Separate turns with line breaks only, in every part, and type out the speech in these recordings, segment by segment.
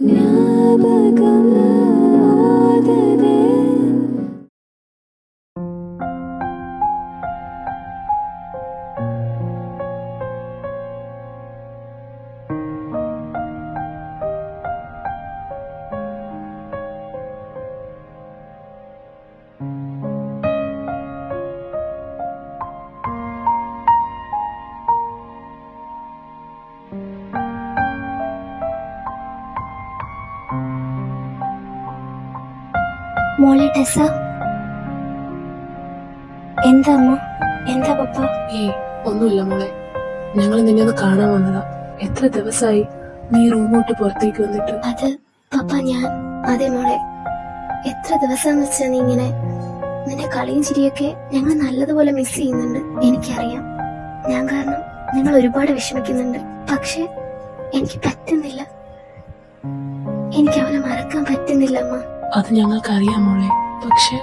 ஞாபகம் ஓடுதே.
മോളെ ടെസ, എന്താ അമ്മ, എന്താ പപ്പ?
ഒന്നുമില്ല മോളെ, ഞങ്ങൾ നിന്നെ ഒന്ന് കാണാൻ വന്നതാ. എത്ര ദിവസമായി നീ റൂമോട്ട് പുറത്തേക്ക് വന്നിട്ട്?
അത് പപ്പ അതെ മോളെ, എത്ര ദിവസം വെച്ചാ നീ ഇങ്ങനെ? നിന്റെ കളിയും ചിരിയൊക്കെ ഞങ്ങൾ നല്ലതുപോലെ മിസ് ചെയ്യുന്നുണ്ട്. എനിക്കറിയാം, ഞാൻ കാരണം നിങ്ങൾ ഒരുപാട് വിഷമിക്കുന്നുണ്ട്. പക്ഷെ എനിക്ക് പറ്റുന്നില്ല, എനിക്ക് അവനെ മറക്കാൻ പറ്റുന്നില്ല അമ്മ.
അത് ഞങ്ങൾക്കറിയാം മോളെ, പക്ഷെ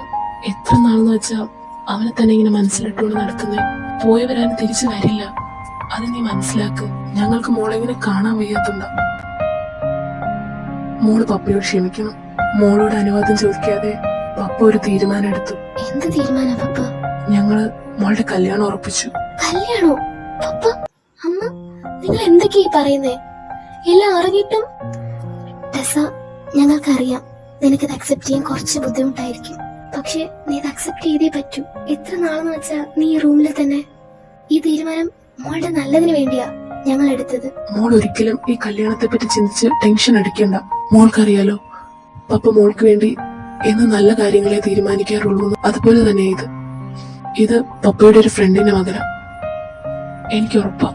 എത്ര നാളെന്ന് വെച്ചാ അവനെ തന്നെ ഇങ്ങനെ മനസ്സിലിട്ടുകൊണ്ട് നടക്കുന്നേ. പോയവരാരും തിരിച്ചു വരില്ല, അത് നീ മനസ്സിലാക്ക്. ഞങ്ങൾക്ക് മോളെ ഇങ്ങനെ കാണാൻ വയ്യാത്തുണ്ട. മോള് പപ്പയോട് ക്ഷമിക്കണം. മോളോട് അനുവാദം ചോദിക്കാതെ പപ്പ ഒരു തീരുമാനം എടുത്തു.
എന്ത് തീരുമാനം പപ്പ?
ഞങ്ങള് മോളുടെ കല്യാണം ഉറപ്പിച്ചു.
കല്യാണോ പപ്പ? അമ്മ, നിങ്ങൾ എന്തൊക്കെയാ പറയുന്നേ? എല്ലാം അറിഞ്ഞിട്ടും? ടെസ, ഞങ്ങൾക്കറിയാം നിനക്കത് അക്സെപ്റ്റ് ചെയ്യാൻ കുറച്ച് ബുദ്ധിമുട്ടായിരിക്കും. പക്ഷെ നീ ഇത് അക്സെപ്റ്റ് ചെയ്തേ പറ്റൂ. എത്ര നാളെന്ന് വെച്ചാ നീ ഈ റൂമിൽ തന്നെ? ഈ തീരുമാനം മോളുടെ നല്ലതിന് വേണ്ടിയാ ഞങ്ങൾ എടുത്തത്.
മോൾ ഒരിക്കലും ഈ കല്യാണത്തെ പറ്റി ചിന്തിച്ച് ടെൻഷൻ അടിക്കണ്ട. മോൾക്കറിയാലോ, പപ്പ മോൾക്ക് വേണ്ടി എന്ന് നല്ല കാര്യങ്ങളെ തീരുമാനിക്കാറുള്ളൂ. അതുപോലെ തന്നെ ഇത് പപ്പയുടെ ഒരു ഫ്രണ്ടിന്റെ മകനാ. എനിക്ക് ഉറപ്പാ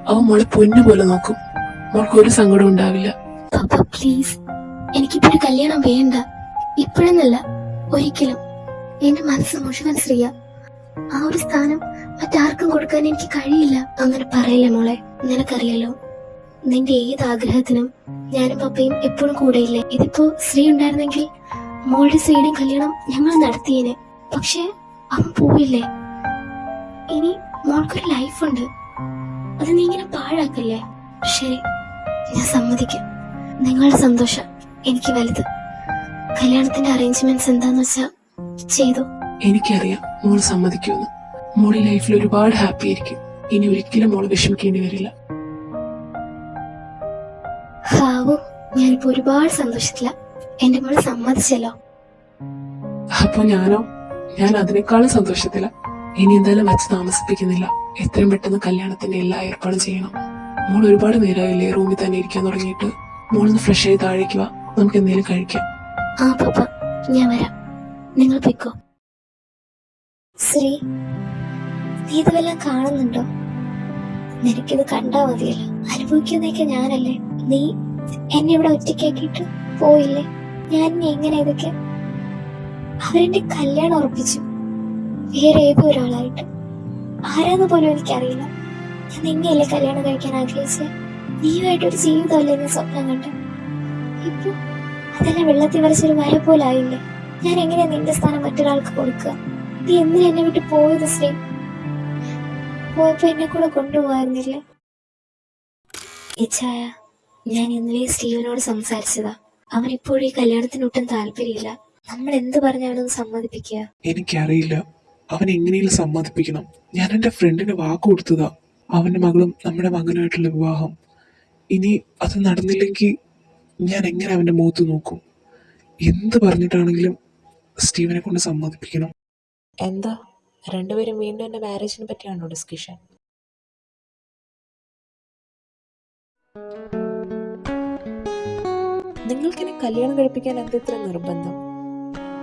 അവൻ മോളെ പൊന്നുപോലെ നോക്കും. മോൾക്ക് ഒരു സങ്കടം ഉണ്ടാവില്ല.
പപ്പ പ്ലീസ്, എനിക്കിപ്പൊരു കല്യാണം വേണ്ട. ഇപ്പോഴെന്നല്ല, ഒരിക്കലും. എന്റെ മനസ്സ് മുഴുവൻ ശ്രീയ. ആ ഒരു സ്ഥാനം മറ്റാർക്കും കൊടുക്കാൻ എനിക്ക് കഴിയില്ല. അങ്ങനെ പറയില്ല മോളെ. നിനക്കറിയാലോ, നിന്റെ ഏത് ആഗ്രഹത്തിനും ഞാനും പപ്പയും എപ്പോഴും കൂടെയില്ലേ. ഇതിപ്പോ ശ്രീ ഉണ്ടായിരുന്നെങ്കിൽ മോളുടെ ശ്രീയുടെയും കല്യാണം ഞങ്ങൾ നടത്തിയേനെ. പക്ഷെ അവൻ പോയില്ലേ. ഇനി മോൾക്കൊരു ലൈഫുണ്ട്, അത് നീ ഇങ്ങനെ പാഴാക്കല്ലേ. ശരി, ഞാൻ സമ്മതിക്കാം. നിങ്ങളുടെ സന്തോഷം എനിക്ക് വലുത്. കല്യാണത്തിന്റെ അറേഞ്ച്മെന്റ്സ് എന്താന്ന് വെച്ചാ ചെയ്തു.
എനിക്കറിയാം മോൾ സമ്മതിക്കുമെന്ന്. മോളി ലൈഫിൽ ഒരുപാട് ഹാപ്പി ആയിരിക്കും. ഇനി ഒരിക്കലും മോള് വിഷമിക്കേണ്ടി വരില്ല.
ഹാവു, ഞാനിപ്പോ ഒരുപാട് സന്തോഷത്തില. എന്റെ മോള് സമ്മതിച്ചല്ലോ.
അപ്പൊ ഞാൻ അതിനേക്കാളും സന്തോഷത്തില. ഇനി എന്തായാലും വച്ച് താമസിപ്പിക്കുന്നില്ല. എത്രയും പെട്ടെന്ന് കല്യാണത്തിന്റെ എല്ലാ ഏർപ്പാടും ചെയ്യണം. മോൾ ഒരുപാട് നേരമായില്ലേ റൂമിൽ തന്നെ ഇരിക്കാൻ തുടങ്ങിയിട്ട്? മോളൊന്ന് ഫ്രഷ് ആയി താഴേക്ക് വാ, നമുക്ക് എന്തെങ്കിലും കഴിക്കാം.
ആ പപ്പ, ഞാൻ വരാം. നിങ്ങൾ പൊയ്ക്കോ. ശ്രീ, നീ ഇതുവെല്ലാം കാണുന്നുണ്ടോ? നിനക്കിത് കണ്ടാ മതിയല്ലോ. അനുഭവിക്കുന്നതൊക്കെ ഞാനല്ലേ. നീ എന്നെ ഇവിടെ ഒറ്റയ്ക്കാക്കിയിട്ട് പോയില്ലേ? ഞാൻ ഇനി എങ്ങനെ ഇതൊക്കെ? അവരെന്റെ കല്യാണം ഉറപ്പിച്ചു, വേറെ ഏതോ ഒരാളായിട്ട്. ആരാന്ന് പോലും എനിക്കറിയില്ല. ഞാൻ നിന്നെയല്ലേ കല്യാണം കഴിക്കാൻ ആഗ്രഹിച്ചേ? നീയുമായിട്ടൊരു ജീവിതമല്ലേ ഞാൻ സ്വപ്നം കണ്ട. ഇപ്പൊ അതെല്ലാം വെള്ളത്തിൽ വരച്ചൊരു വര പോലായില്ലേ. ഞാൻ എങ്ങനെയാ നിന്റെ സ്ഥാനം മറ്റൊരാൾക്ക് കൊടുക്കുക? നീ എന്തിനാ എന്നെ വിട്ട് പോയത് ശ്രീ? പോയപ്പോ എന്നെ കൂടെ കൊണ്ടുപോകായിരുന്നില്ലേ? ഇച്ഛായ, ഞാൻ ഇന്നലെ സ്റ്റീവനോട് സംസാരിച്ചതാ. അവൻ ഇപ്പോഴും ഈ കല്യാണത്തിനൊട്ടും താല്പര്യമില്ല. നമ്മൾ എന്ത് പറഞ്ഞാലും സമ്മതിപ്പിക്കുക.
എനിക്കറിയില്ല അവൻ എങ്ങനെയും സമ്മതിപ്പിക്കണം. ഞാൻ എന്റെ ഫ്രണ്ടിന് വാക്ക് കൊടുത്തതാ, അവന്റെ മകളും നമ്മുടെ മകനുമായിട്ടുള്ള വിവാഹം. ഇനി അത് നടന്നില്ലെങ്കിൽ ഞാൻ എങ്ങനെ അവന്റെ മുഖത്ത് നോക്കും? എന്ത് പറഞ്ഞിട്ടാണെങ്കിലും സ്റ്റീവനെ കൊണ്ട് സമ്മതിപ്പിക്കണം.
എന്താ രണ്ടുപേരും വീണ്ടും എന്റെ മാരേജിനെ പറ്റിയാണോ ഡിസ്കഷൻ? നിങ്ങൾക്കെന്നെ കല്യാണം കഴിപ്പിക്കാൻ എന്താ ഇത്ര നിർബന്ധം?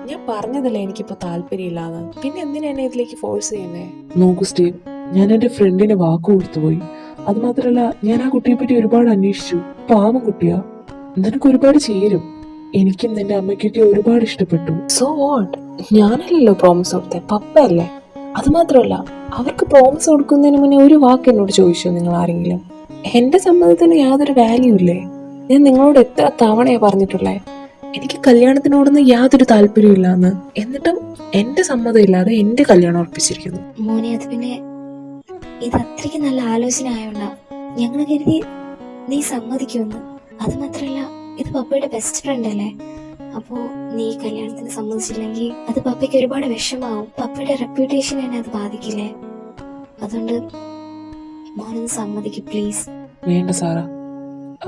ഞാൻ പറഞ്ഞതല്ലേ എനിക്കിപ്പോ താല്പര്യമില്ലാന്ന്. പിന്നെ എന്തിനാ എന്നെ ഇതിലേക്ക് ഫോഴ്സ് ചെയ്യുന്നേ?
നോക്കൂ സ്റ്റീവ്, ഞാൻ എന്റെ ഫ്രണ്ടിന് വാക്ക് കൊടുത്തുപോയി. അത് മാത്രല്ല, ഞാൻ ആ കുട്ടിയെ പറ്റി ഒരുപാട് അന്വേഷിച്ചു. പാവം കുട്ടിയാ, നിനക്ക് ഒരുപാട് ചേരും. എനിക്കും നിന്റെ അമ്മയ്ക്കൊക്കെ ഒരുപാട് ഇഷ്ടപ്പെട്ടു.
So what? ഞാനല്ലല്ലോ പ്രോമിസ് കൊടുത്തേ, പപ്പ അല്ലേ. അത് മാത്രമല്ല, അവർക്ക് പ്രോമിസ് കൊടുക്കുന്നതിന് മുന്നേ ഒരു വാക്ക് എന്നോട് ചോദിച്ചോ നിങ്ങൾ ആരെങ്കിലും? എന്റെ സമ്മതത്തിന് യാതൊരു വാല്യൂ ഇല്ലേ? ഞാൻ നിങ്ങളോട് എത്ര തവണയാ പറഞ്ഞിട്ടുള്ളേ എനിക്ക് കല്യാണത്തിനോടൊന്നും യാതൊരു താല്പര്യമില്ലാന്ന്. എന്നിട്ടും എന്റെ സമ്മതം ഇല്ലാതെ എന്റെ കല്യാണം ഉറപ്പിച്ചിരിക്കുന്നു.
മോനെ, അത് പിന്നെ ഇത് അത്രയ്ക്ക് നല്ല ആലോചന ആയോണ്ടാ ഞങ്ങൾ കരുതി നീ സമ്മതിക്കുമെന്ന്. അത് മാത്രല്ല, ഇത് പപ്പയുടെ ബെസ്റ്റ് ഫ്രണ്ട് അല്ലേ? അപ്പോ നീ ഈ കല്യാണത്തിന് സമ്മതിച്ചില്ലെങ്കിൽ അത് പപ്പയ്ക്ക് ഒരുപാട് വിഷമാവും. പപ്പയുടെ റെപ്യൂട്ടേഷൻ തന്നെ അത് ബാധിക്കില്ലേ? അതുകൊണ്ട് മോനൊന്ന് സമ്മതിക്ക് പ്ലീസ്.
വേണ്ട സാറ,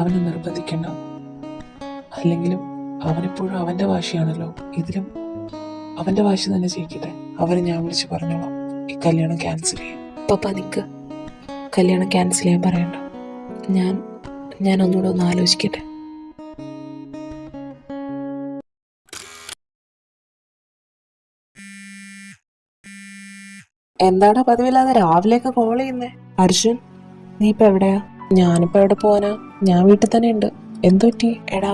അവനെ നിർബന്ധിക്കണ്ട. അല്ലെങ്കിലും അവനെപ്പോഴും അവന്റെ വാശിയാണല്ലോ. ഇതിലും അവന്റെ വാശി തന്നെ ചെയ്യിക്കട്ടെ. അവനെ ഞാൻ വിളിച്ച് പറഞ്ഞോളാം ഈ കല്യാണം ക്യാൻസൽ ചെയ്യാം.
പപ്പ നിൽക്ക്, കല്യാണം ക്യാൻസൽ ചെയ്യാൻ പറയണ്ട. ഞാൻ ഒന്നുകൂടെ ഒന്ന് ആലോചിക്കട്ടെ. എന്താടാ പതിവില്ലാതെ രാവിലെയൊക്കെ കോൾ ചെയ്യുന്നേ? അർജുൻ, നീ ഇപ്പൊ എവിടെയാ? ഞാനിപ്പോ എവിടെ പോവാനാ, ഞാൻ വീട്ടിൽ തന്നെ ഉണ്ട്. എന്തുപറ്റി? എടാ,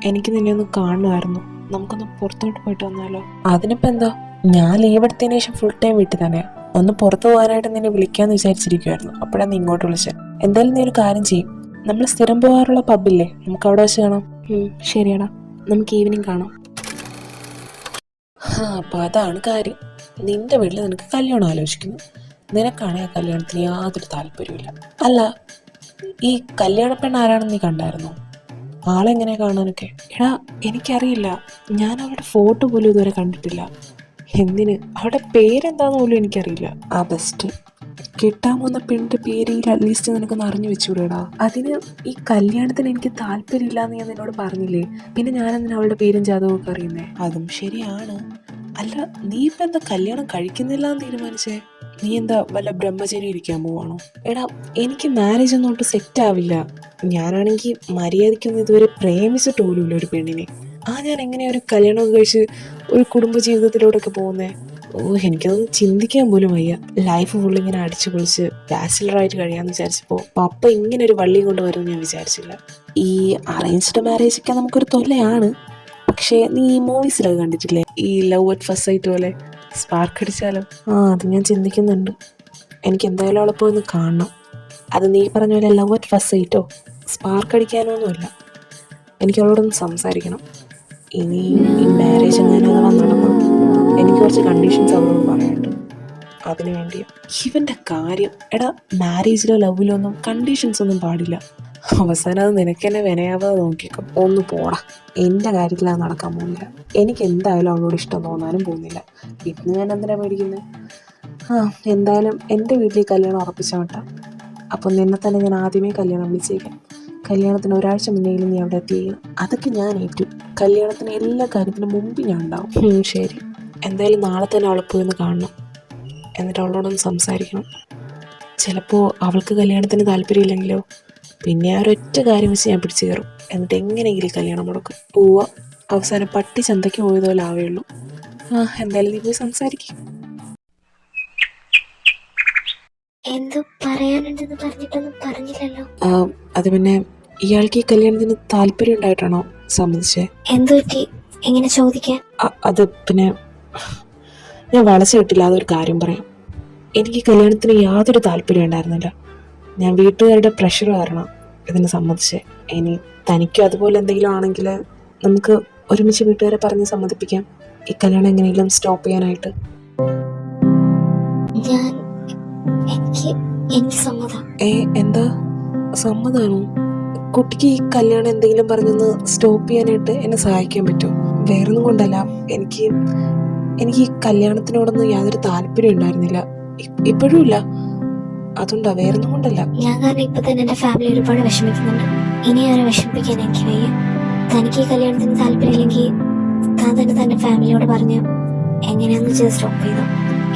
എനിക്ക് നിന്നെ ഒന്ന് കാണുമായിരുന്നു. നമുക്കൊന്ന് പുറത്തോട്ട് പോയിട്ട് വന്നാലോ? അതിനിപ്പോ എന്താ, ഞാൻ ലീവ് എടുത്തതിന് ശേഷം ഫുൾ ടൈം വീട്ടിൽ തന്നെയാ. ഒന്ന് പുറത്തു പോകാനായിട്ട് നിന്നെ വിളിക്കാന്ന് വിചാരിച്ചിരിക്കുവായിരുന്നു. അപ്പോഴാണ് നീ ഇങ്ങോട്ട് വിളിച്ചത്. എന്തായാലും നീ ഒരു കാര്യം ചെയ്യും, നമ്മൾ സ്ഥിരം പോകാറുള്ള പബ്ബില്ലേ, നമുക്ക് അവിടെ വെച്ച് കാണാം. ശരിയാടാ, നമുക്ക് ഈവനിങ് കാണാം. അപ്പൊ അതാണ് കാര്യം. നിന്റെ വീട്ടിൽ നിനക്ക് കല്യാണം ആലോചിക്കുന്നു, നിനക്കാണെങ്കിൽ ആ കല്യാണത്തിന് യാതൊരു താല്പര്യമില്ല. അല്ല, ഈ കല്യാണ പെണ്ണ് ആരാണെന്ന് നീ കണ്ടായിരുന്നോ? ആളെങ്ങനെയാ കാണാനൊക്കെ? എടാ, എനിക്കറിയില്ല, ഞാൻ അവളുടെ ഫോട്ടോ പോലും ഇതുവരെ കണ്ടിട്ടില്ല. എന്തിന്, അവളുടെ പേരെന്താന്ന് പോലും എനിക്കറിയില്ല. ആ ബെസ്റ്റ്, കിട്ടാൻ പോകുന്ന പെണ്ണിന്റെ പേര് അറ്റ്ലീസ്റ്റ് നിനക്കൊന്ന് അറിഞ്ഞു വെച്ചുകൂടെടാ. അതിന് ഈ കല്യാണത്തിന് എനിക്ക് താല്പര്യമില്ല എന്ന് ഞാൻ നിന്നോട് പറഞ്ഞില്ലേ, പിന്നെ ഞാനെന്തിനാ അവളുടെ പേരും ജാതകവും ഒക്കെ അറിയുന്നേ? അതും ശരിയാണ്. അല്ല, നീ ഇപ്പൊ എന്താ കല്യാണം കഴിക്കുന്നില്ല എന്ന് തീരുമാനിച്ചേ? നീ എന്താ വല്ല ബ്രഹ്മചര്യം ഇരിക്കാൻ പോവാണോ? എടാ, എനിക്ക് മാരേജ് ഒന്നും ഒട്ട് സെറ്റ് ആവില്ല. ഞാനാണെങ്കിൽ മര്യാദയ്ക്കൊന്നും ഇതുവരെ പ്രേമിച്ചിട്ട് പോലുമില്ല ഒരു പെണ്ണിനെ. ഞാൻ എങ്ങനെയാ ഒരു കല്യാണമൊക്കെ കഴിച്ച് ഒരു കുടുംബ ജീവിതത്തിലൂടെയൊക്കെ പോകുന്നേ? എനിക്കതൊന്നും ചിന്തിക്കാൻ പോലും വയ്യ. ലൈഫ് ഫുൾ ഇങ്ങനെ അടിച്ചു പൊളിച്ച് ബാച്ചിലറായിട്ട് കഴിയാന്ന് വിചാരിച്ചപ്പോൾ പപ്പ ഇങ്ങനെ ഒരു വള്ളി കൊണ്ടുവരുമെന്ന് ഞാൻ വിചാരിച്ചില്ല. ഈ അറേഞ്ച്ഡ് മാരേജ് ഒക്കെ നമുക്കൊരു തൊല്ലയാണ്. പക്ഷേ നീ ഈ മൂവീസിലൊക്കെ കണ്ടിട്ടില്ലേ, ഈ ലവ് അറ്റ് ഫസ്റ്റ് സൈറ്റ് പോലെ സ്പാർക്ക് അടിച്ചാലോ? അത് ഞാൻ ചിന്തിക്കുന്നുണ്ട്. എനിക്ക് എന്തായാലും അവളെ പോയി ഒന്ന് കാണണം. അത് നീ പറഞ്ഞ പോലെ ലവ് അറ്റ് ഫസ്റ്റ് സൈറ്റോ സ്പാർക്ക് അടിക്കാനൊന്നുമില്ല. എനിക്ക് അവളോടൊന്ന് സംസാരിക്കണം. ഇനി ഈ മാരേജ് എങ്ങനെ നടന്നു, എനിക്ക് കുറച്ച് കണ്ടീഷൻസ് അവളോട് പറയാനുണ്ട്. അതിനു വേണ്ടി ഇവൻ്റെ കാര്യം, എടാ, മാരേജിലോ ലവിലോ ഒന്നും കണ്ടീഷൻസ് ഒന്നും പാടില്ല. അവസാനം അത് നിനക്ക് തന്നെ വിനയാവാതെ നോക്കിക്കോ. ഒന്ന് പോടാ, എൻ്റെ കാര്യത്തിൽ അത് നടക്കാൻ പോകുന്നില്ല. എനിക്ക് എന്തായാലും അവളോട് ഇഷ്ടം തോന്നാനും പോകുന്നില്ല. ഇന്ന് ഞാൻ എന്തിനാ പേടിക്കുന്നത്? എന്തായാലും എൻ്റെ വീട്ടിൽ കല്യാണം ഉറപ്പിച്ചോട്ടെ. അപ്പം നിന്നെ തന്നെ ഞാൻ ആദ്യമേ കല്യാണം വിളിച്ചേക്കാം. കല്യാണത്തിന് ഒരാഴ്ച മുന്നേലും നീ അവിടെ എത്തിക്കണം. അതൊക്കെ ഞാൻ ഏറ്റു. കല്യാണത്തിന് എല്ലാ കാര്യത്തിനും മുമ്പ് ഞാൻ ഉണ്ടാവും. ശരി, എന്തായാലും നാളെ തന്നെ അവളെ പോയി ഒന്ന് കാണണം. എന്നിട്ട് അവളോടൊന്ന് സംസാരിക്കണം. ചിലപ്പോൾ അവൾക്ക് കല്യാണത്തിന് താല്പര്യമില്ലെങ്കിലോ? പിന്നെ ആ ഒരൊറ്റ കാര്യം വെച്ച് ഞാൻ പിടിച്ചു കയറും. എന്നിട്ട് എങ്ങനെയെങ്കിലും കല്യാണം മുടക്കും. പോവാ, അവസാനം പട്ടി ചന്തയ്ക്ക് പോയതുപോലെ ആവേയുള്ളൂ. എന്തായാലും നീ പോയി സംസാരിക്കും.
എന്തോ പറയാനുണ്ടെന്ന് പറഞ്ഞിട്ടൊന്നും പറഞ്ഞില്ലല്ലോ.
അത് പിന്നെ ഇയാൾക്ക് ഈ കല്യാണത്തിന് താല്പര്യം ഉണ്ടായിട്ടാണോ സമ്മതിച്ചേ?
എന്തു പറ്റി എങ്ങനെ ചോദിക്കാൻ?
അത് പിന്നെ ഞാൻ വളച്ചു കിട്ടില്ല. അതൊരു കാര്യം പറയാം. എനിക്ക് കല്യാണത്തിന് യാതൊരു താല്പര്യം ഉണ്ടായിരുന്നില്ല. ഞാൻ വീട്ടുകാരുടെ പ്രഷർ കാരണം ഇതിന് സമ്മതിച്ചേ. ഇനി തനിക്കും അതുപോലെ എന്തെങ്കിലും ആണെങ്കിൽ നമുക്ക് ഒരുമിച്ച് വീട്ടുകാരെ പറഞ്ഞ് സമ്മതിപ്പിക്കാം, ഈ കല്യാണം എങ്ങനെയെങ്കിലും സ്റ്റോപ്പ് ചെയ്യാനായിട്ട്.
എനിക്ക് സമ്മതം.
എന്താ സമ്മതമാണോ? കുട്ടിക്ക് ഈ കല്യാണം എന്തെങ്കിലും പറഞ്ഞൊന്ന് സ്റ്റോപ്പ് ചെയ്യാനായിട്ട് എന്നെ സഹായിക്കാൻ പറ്റുമോ? വേറൊന്നും കൊണ്ടല്ല, എനിക്ക് ഈ കല്യാണത്തിനോടൊന്നും യാതൊരു താല്പര്യം ഉണ്ടായിരുന്നില്ല, ഇപ്പോഴും ഇല്ല. അതുകൊണ്ടാ, വേറൊന്നും കൊണ്ടല്ല.
ഞാൻ കാരണം ഇപ്പൊ തന്നെ എന്റെ ഫാമിലി ഒരുപാട് വിഷമിക്കുന്നുണ്ട്. ഇനി ആരെ വിഷമിപ്പിക്കാൻ എനിക്ക് വയ്യ. തനിക്ക് ഈ കല്യാണത്തിന് താല്പര്യമില്ലെങ്കിൽ താൻ തന്നെ തന്റെ ഫാമിലിയോട് പറഞ്ഞ് എങ്ങനെയാന്ന് വെച്ചാൽ സ്റ്റോപ്പ് ചെയ്തോ.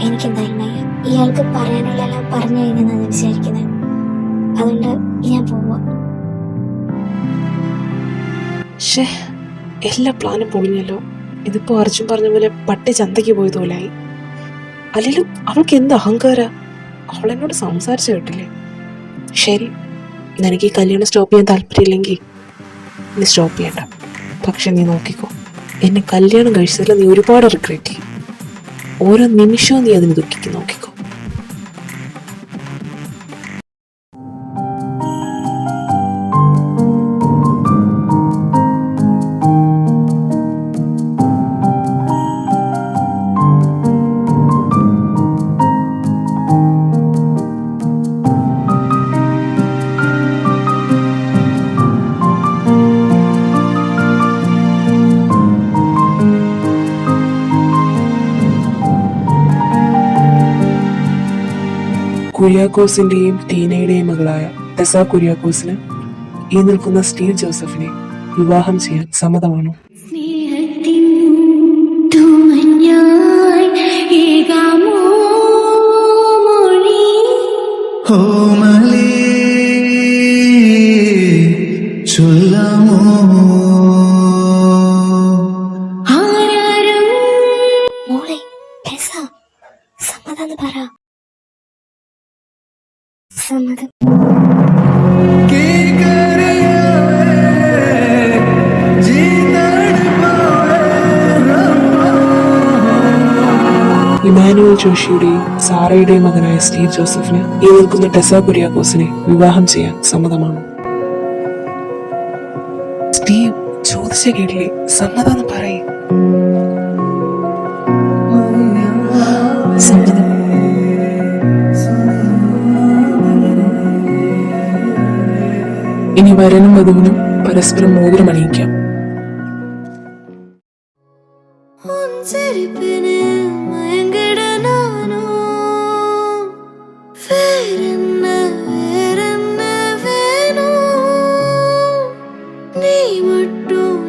എനിക്ക് എന്തായാലും വയ്യ. ഇയാൾക്ക് പറയാനുള്ള എല്ലാം പറഞ്ഞു കഴിഞ്ഞാണ് വിചാരിക്കുന്നത്. അതുകൊണ്ട് ഞാൻ പോവാ.
എല്ലാ പ്ലാനും പൊളിഞ്ഞല്ലോ. ഇതിപ്പോ അർജുൻ പറഞ്ഞ പോലെ പട്ടി ചന്തയ്ക്ക് പോയതുപോലായി. അല്ലെങ്കിലും അവൾക്ക് എന്ത് അഹങ്കാര, അവളെന്നോട് സംസാരിച്ചു കേട്ടില്ലേ? ശരി, നിനക്ക് ഈ കല്യാണം സ്റ്റോപ്പ് ചെയ്യാൻ താല്പര്യമില്ലെങ്കിൽ നീ സ്റ്റോപ്പ് ചെയ്യണ്ട. പക്ഷെ നീ നോക്കിക്കോ, എന്നെ കല്യാണം കഴിച്ചതിൽ നീ ഒരുപാട് റിഗ്രറ്റ് ചെയ്യും. ഓരോ നിമിഷവും നീ അതിന് ദുഃഖിക്കും. നോക്കിക്കോ.
കുര്യാക്കോസിന്റെയും ടീനയുടെയും മകളായ ടെസ കുര്യാക്കോസിന് ഈ നിൽക്കുന്ന സ്റ്റീവ് ജോസഫിനെ വിവാഹം ചെയ്യാൻ സമ്മതമാണോ?
സ്നേഹത്തിൻ തൂമഞ്ഞായി ഏകാമോ മൊഴി
ഓമലേ ചൊല്ലാമോ
ആരാരും മോളെ ടെസ സമ്മതം പറ. സമ്മതം.
ഇമാനുവൽ ജോഷിയുടെയും സാറയുടെയും മകനായ സ്റ്റീവ് ജോസഫിന് ഈ നിൽക്കുന്ന ടെസ കുര്യാക്കോസിനെ വിവാഹം ചെയ്യാൻ സമ്മതമാണോ? സ്റ്റീവ് ചോദിച്ച കേട്ടില്ലേ, സമ്മതം പറയേ.
സമ്മതം.
ഇനി വരനും വധുവിനും പരസ്പരം മോതിരം അണിയിക്കാം.
ചിരിപ്പിന് മയങ്ങിട നാനോ വേറെന്ന വേണോ നീ மட்டும்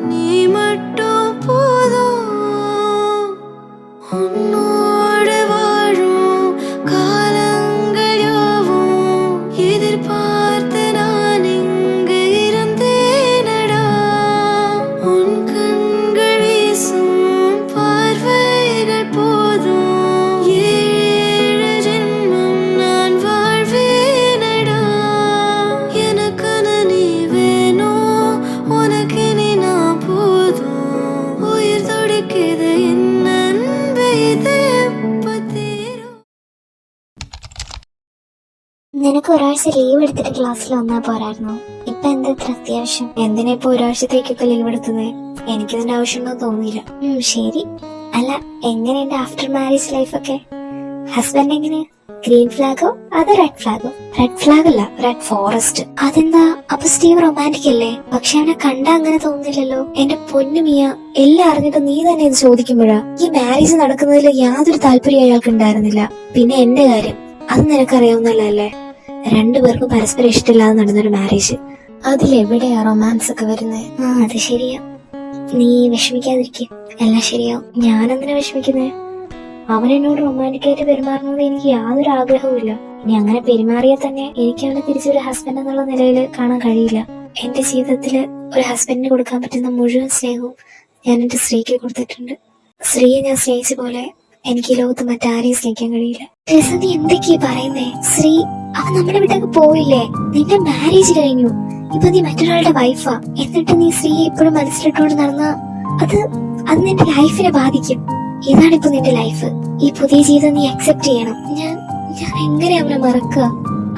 போதும் உன்னோடு வாழும் காலங்கள் யாவும் எதிர்பார்த்து நான் இங்கு இருந்தேனடா உன் கண்கள் வீசும் பார்வைகள் போதும் ஏழு ஜென்மம் நான் வாழ்வேனடா எனக்கு நீ வேணும் உனக்கு நீ நான் போதும் உயிர் துடிக்குது என் அன்பு இது எப்ப தீரும். നിനക്ക് ഒരാഴ്ച ലീവ് എടുത്തിട്ട് ക്ലാസ്സിൽ വന്നാ പോരായിരുന്നോ? ഇപ്പൊ എന്താ ഇത്ര അത്യാവശ്യം? എന്തിനാ ഇപ്പൊ ഒരാഴ്ചത്തേക്കൊക്കെ ലീവ് എടുത്തത്? എനിക്കതിന്റെ ആവശ്യമുണ്ടോ തോന്നിയില്ല. ശരി. അല്ല, എങ്ങനെയുണ്ട് ആഫ്റ്റർ മാരേജ് ലൈഫൊക്കെ? ഹസ്ബൻഡ് എങ്ങനെയാ? ഗ്രീൻ ഫ്ലാഗോ അതോ റെഡ് ഫ്ലാഗോ? റെഡ് ഫ്ലാഗ് അല്ല, റെഡ് ഫോറസ്റ്റ്. അതെന്താ? അപ്പൊ സ്റ്റീവ് റൊമാൻറ്റിക് അല്ലേ? പക്ഷെ അവനെ കണ്ടാ അങ്ങനെ തോന്നുന്നില്ലല്ലോ. എന്റെ പൊന്നു മിയ, എല്ലാം അറിഞ്ഞിട്ട് നീ തന്നെ ഇത് ചോദിക്കുമ്പോഴാ ഈ മാരേജ് നടക്കുന്നതിൽ യാതൊരു താല്പര്യം അയാൾക്ക് ഉണ്ടായിരുന്നില്ല. പിന്നെ എന്റെ കാര്യം അത് നിനക്കറിയാവുന്നല്ലേ? രണ്ടുപേർക്കും പരസ്പരം ഇഷ്ടമില്ലാതെ നടന്നൊരു മാരേജ്. അതിലെവിടെയാ റൊമാൻസ് ഒക്കെ വരുന്നത്? അത് ശരിയാ. നീ വിഷമിക്കാതിരിക്കെ, എല്ലാം ശരിയാവും. ഞാനെന്തിനാ വിഷമിക്കുന്നേ? അവൻ എന്നോട് റൊമാൻറ്റിക് ആയിട്ട് പെരുമാറുന്നത് എനിക്ക് യാതൊരു ആഗ്രഹവുമില്ല. ഇനി അങ്ങനെ പെരുമാറിയാൽ തന്നെ എനിക്ക് അവനെ തിരിച്ചൊരു ഹസ്ബൻഡ് എന്നുള്ള നിലയിൽ കാണാൻ കഴിയില്ല. എന്റെ ജീവിതത്തില് ഒരു ഹസ്ബൻഡിന് കൊടുക്കാൻ പറ്റുന്ന മുഴുവൻ സ്നേഹവും ഞാൻ എന്റെ സ്ത്രീക്ക് കൊടുത്തിട്ടുണ്ട്. സ്ത്രീയെ ഞാൻ സ്നേഹിച്ച പോലെ എനിക്ക് ഈ ലോകത്ത് മറ്റാരെയും സ്നേഹിക്കാൻ കഴിയില്ല. നീ എന്തൊക്കെയാ പറയുന്നേ? ശ്രീ, അവൻ നമ്മുടെ വീട്ടിലേക്ക് പോയില്ലേ? നിന്റെ മാരേജ് കഴിഞ്ഞു, ഇപ്പൊ നീ മറ്റൊരാളുടെ വൈഫാ. എന്നിട്ട് നീ സ്ത്രീയെ ഇപ്പോഴും മനസ്സിലിട്ടുകൊണ്ട് നടന്ന അത് നിന്റെ ലൈഫിനെ ബാധിക്കും. ഇതാണിപ്പോ നിന്റെ ലൈഫ്. ഈ പുതിയ ജീവിതം നീ അക്സെപ്റ്റ് ചെയ്യണം. ഞാൻ എങ്ങനെ അവനെ മറക്കുക?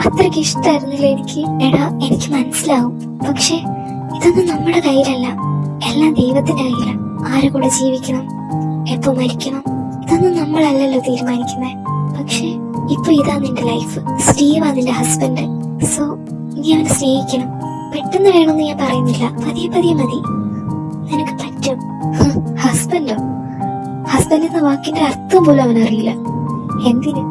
അത്രയ്ക്ക് ഇഷ്ടമായിരുന്നില്ല എനിക്ക്. എടാ, എനിക്ക് മനസ്സിലാവും. പക്ഷെ ഇതൊന്നും നമ്മുടെ കയ്യിലല്ല, എല്ലാം ദൈവത്തിന്റെ കയ്യിലാണ്. ആരെ കൂടെ ജീവിക്കണം, എപ്പോ മരിക്കണം, ഇതൊന്നും നമ്മളല്ലല്ലോ തീരുമാനിക്കുന്നത്. പക്ഷെ ഇപ്പൊ ഇതാ നിന്റെ ലൈഫ്. സ്റ്റീവാ നിന്റെ ഹസ്ബൻഡ്. സോ നീ അവനെ സ്നേഹിക്കണം. പെട്ടെന്ന് വേണമെന്ന് ഞാൻ പറയുന്നില്ല, പതിയെ പതിയെ മതി. നിനക്ക് പറ്റും. ഹസ്ബൻഡോ? ഹസ്ബൻഡ് എന്ന വാക്കിന്റെ അർത്ഥം പോലും അവനറിയില്ല. എന്തിന്?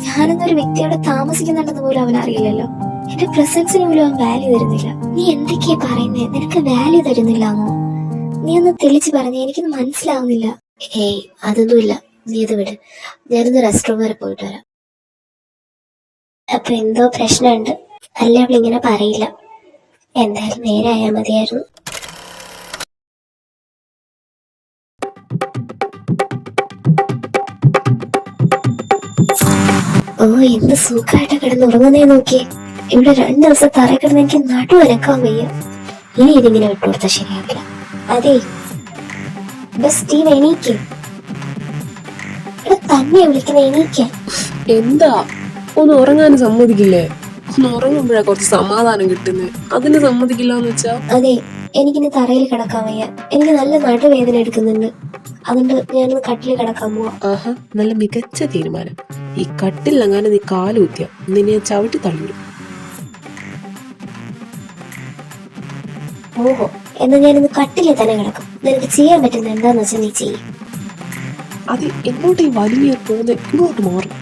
ഞാനെന്നൊരു വ്യക്തിയോടെ താമസിക്കുന്നുണ്ടെന്ന് പോലും അവനറിയില്ലല്ലോ. എന്റെ പ്രസൻസിന് പോലും അവൻ വാല്യൂ തരുന്നില്ല. നീ എന്തൊക്കെയാ പറയുന്നേ? നിനക്ക് വാല്യൂ തരുന്നില്ലാന്നോ? നീ ഒന്ന് തെളിച്ച് പറഞ്ഞേ, എനിക്കൊന്നും മനസ്സിലാവുന്നില്ല. ഏയ്, അതൊന്നുമില്ല, നീ ഇത് വിട്. ഞാനൊന്ന് റെസ്റ്റ് റൂം വരെ പോയിട്ട് വരാം. അപ്പൊ എന്തോ പ്രശ്നമുണ്ട് അല്ലേ? അവളിങ്ങനെ പറയില്ല. എന്തായാലും നേരെ ആയാൽ മതിയായിരുന്നു. ഓ, എന്ത് സുഖമായിട്ട് കിടന്നുറങ്ങുന്നേ നോക്കിയേ. ഇവിടെ 2 ദിവസം തറയിൽ കിടന്ന് എനിക്ക് നടുവനക്കാൻ വയ്യ. ഇനി ഇതിങ്ങനെ വിട്ടുകൊടുത്താൽ ശരിയാവില്ല. അതെ, സ്റ്റീവ് എണീക്ക്. ഇവിടെ തന്നെ വിളിക്കുന്ന എണീക്കാൻ.
എന്താ ഒന്ന് ഉറങ്ങാൻ സമ്മതിക്കില്ലേ? ഒന്ന് ഉറങ്ങുമ്പോഴാ കുറച്ച് സമാധാനം കിട്ടുന്നത്. അതിന് സമ്മതിക്കില്ല എന്ന് വെച്ചാ?
അതെ, എനിക്കിനി തറയിൽ കിടക്കാൻ വയ്യ. എനിക്ക് നല്ല നടുവേദന എടുക്കുന്നുണ്ട്. അതുകൊണ്ട് ഞാനൊന്ന് കട്ടിൽ കിടക്കാൻ പോവാ.
ആഹാ, നല്ല മികച്ച തീരുമാനം. ഈ കട്ടിലങ്ങനെ നീ കാലുകുത്തിയ നിന്നെ ഞാൻ ചവിട്ടി തള്ളിവിടും.
ഓഹോ, എന്നാ ഞാനിന്ന് കട്ടിലിൽ തന്നെ കിടക്കും. നിനക്ക് ചെയ്യാൻ പറ്റുന്ന എന്താന്ന് വെച്ചാൽ നീ ചെയ്യും.
അത് എങ്ങോട്ട് ഈ വലിയ പോകുന്നത്? ഇങ്ങോട്ട് മാറും.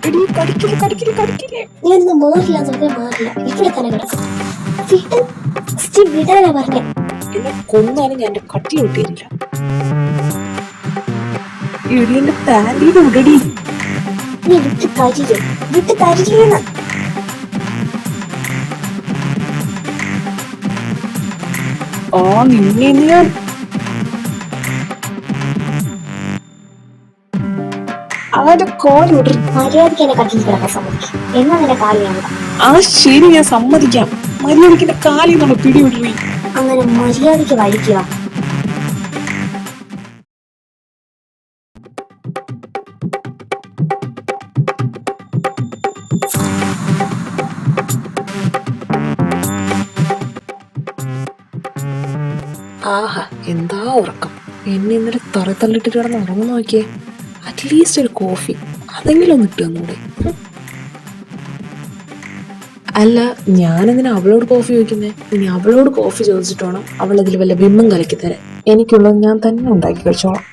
എടി, കടിക്കില്ലേ കടിക്കില്ലേ കടിക്കില്ലേ.
ഞാനിന്ന് മാറില്ല എന്ന് പറഞ്ഞാൽ മാറില്ല, ഇവിടെ തന്നെ കിടക്കും. വിട്ട് സ്റ്റിൽ വിടാനാ പറഞ്ഞേ.
എന്നെ കൊന്നാലും ഞാൻ എന്റെ കട്ടിൽ വിട്ടിരില്ല. എടി എന്റെ പാൻറ്റീന്ന് വിടടി.
നീ വിട്ട് തരില്ലെന്ന്.
ആ നിന്നെ ഞാൻ അവന്റെ കോൽ വിടറി.
മര്യാദയ്ക്ക് എന്നെ കട്ടിൽ കിടക്കാൻ സമ്മതിക്കും. എന്നാ നിന്റെ കാലി ഞാൻ വിടാം.
ആ ശരി, ഞാൻ സമ്മതിക്കാം. മര്യാദയ്ക്ക് എന്റെ കാലിൽ നിന്നുള്ള പിടി വിടറി.
അങ്ങനെ മര്യാദയ്ക്ക് വഴിക്കുക.
ആഹാ എന്താ ഉറക്കം. എന്നെ ഇന്നലെ തള്ളിട്ടിട്ട് കിടന്ന് ഉറങ്ങുന്ന നോക്കിയേ. അറ്റ്ലീസ്റ്റ് ഒരു കോഫി അതെങ്കിലും ഒന്ന് ഇട്ടുന്നൂടെ. അല്ല, ഞാനെന്തിനാ അവളോട് കോഫി ചോദിക്കുന്നേ? ഇനി അവളോട് കോഫി ചോദിച്ചിട്ട് വേണം അവൾ അതിൽ വല്ല ബിംബം കലക്കി തരാൻ. എനിക്കുള്ളത് ഞാൻ തന്നെ ഉണ്ടാക്കി കഴിച്ചോളാം.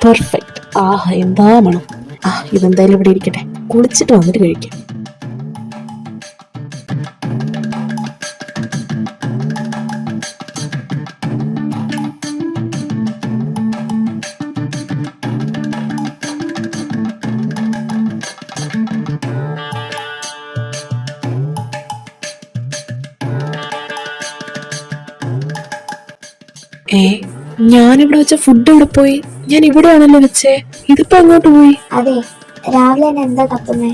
പെർഫെക്റ്റ്. ആഹാ എന്താ മണം. ഇതെന്തായാലും ഇവിടെ ഇരിക്കട്ടെ, കുളിച്ചിട്ട് വന്നിട്ട് കഴിക്കാം. ഞാനിവിടെ വെച്ച ഫുഡ് ഇവിടെ പോയി? ഞാൻ ഇവിടെയാണല്ലോ വെച്ചേ, ഇതിപ്പോ അങ്ങോട്ട് പോയി?
അതെ, രാവിലെ തന്നെ എന്താ തപ്പുന്നേ?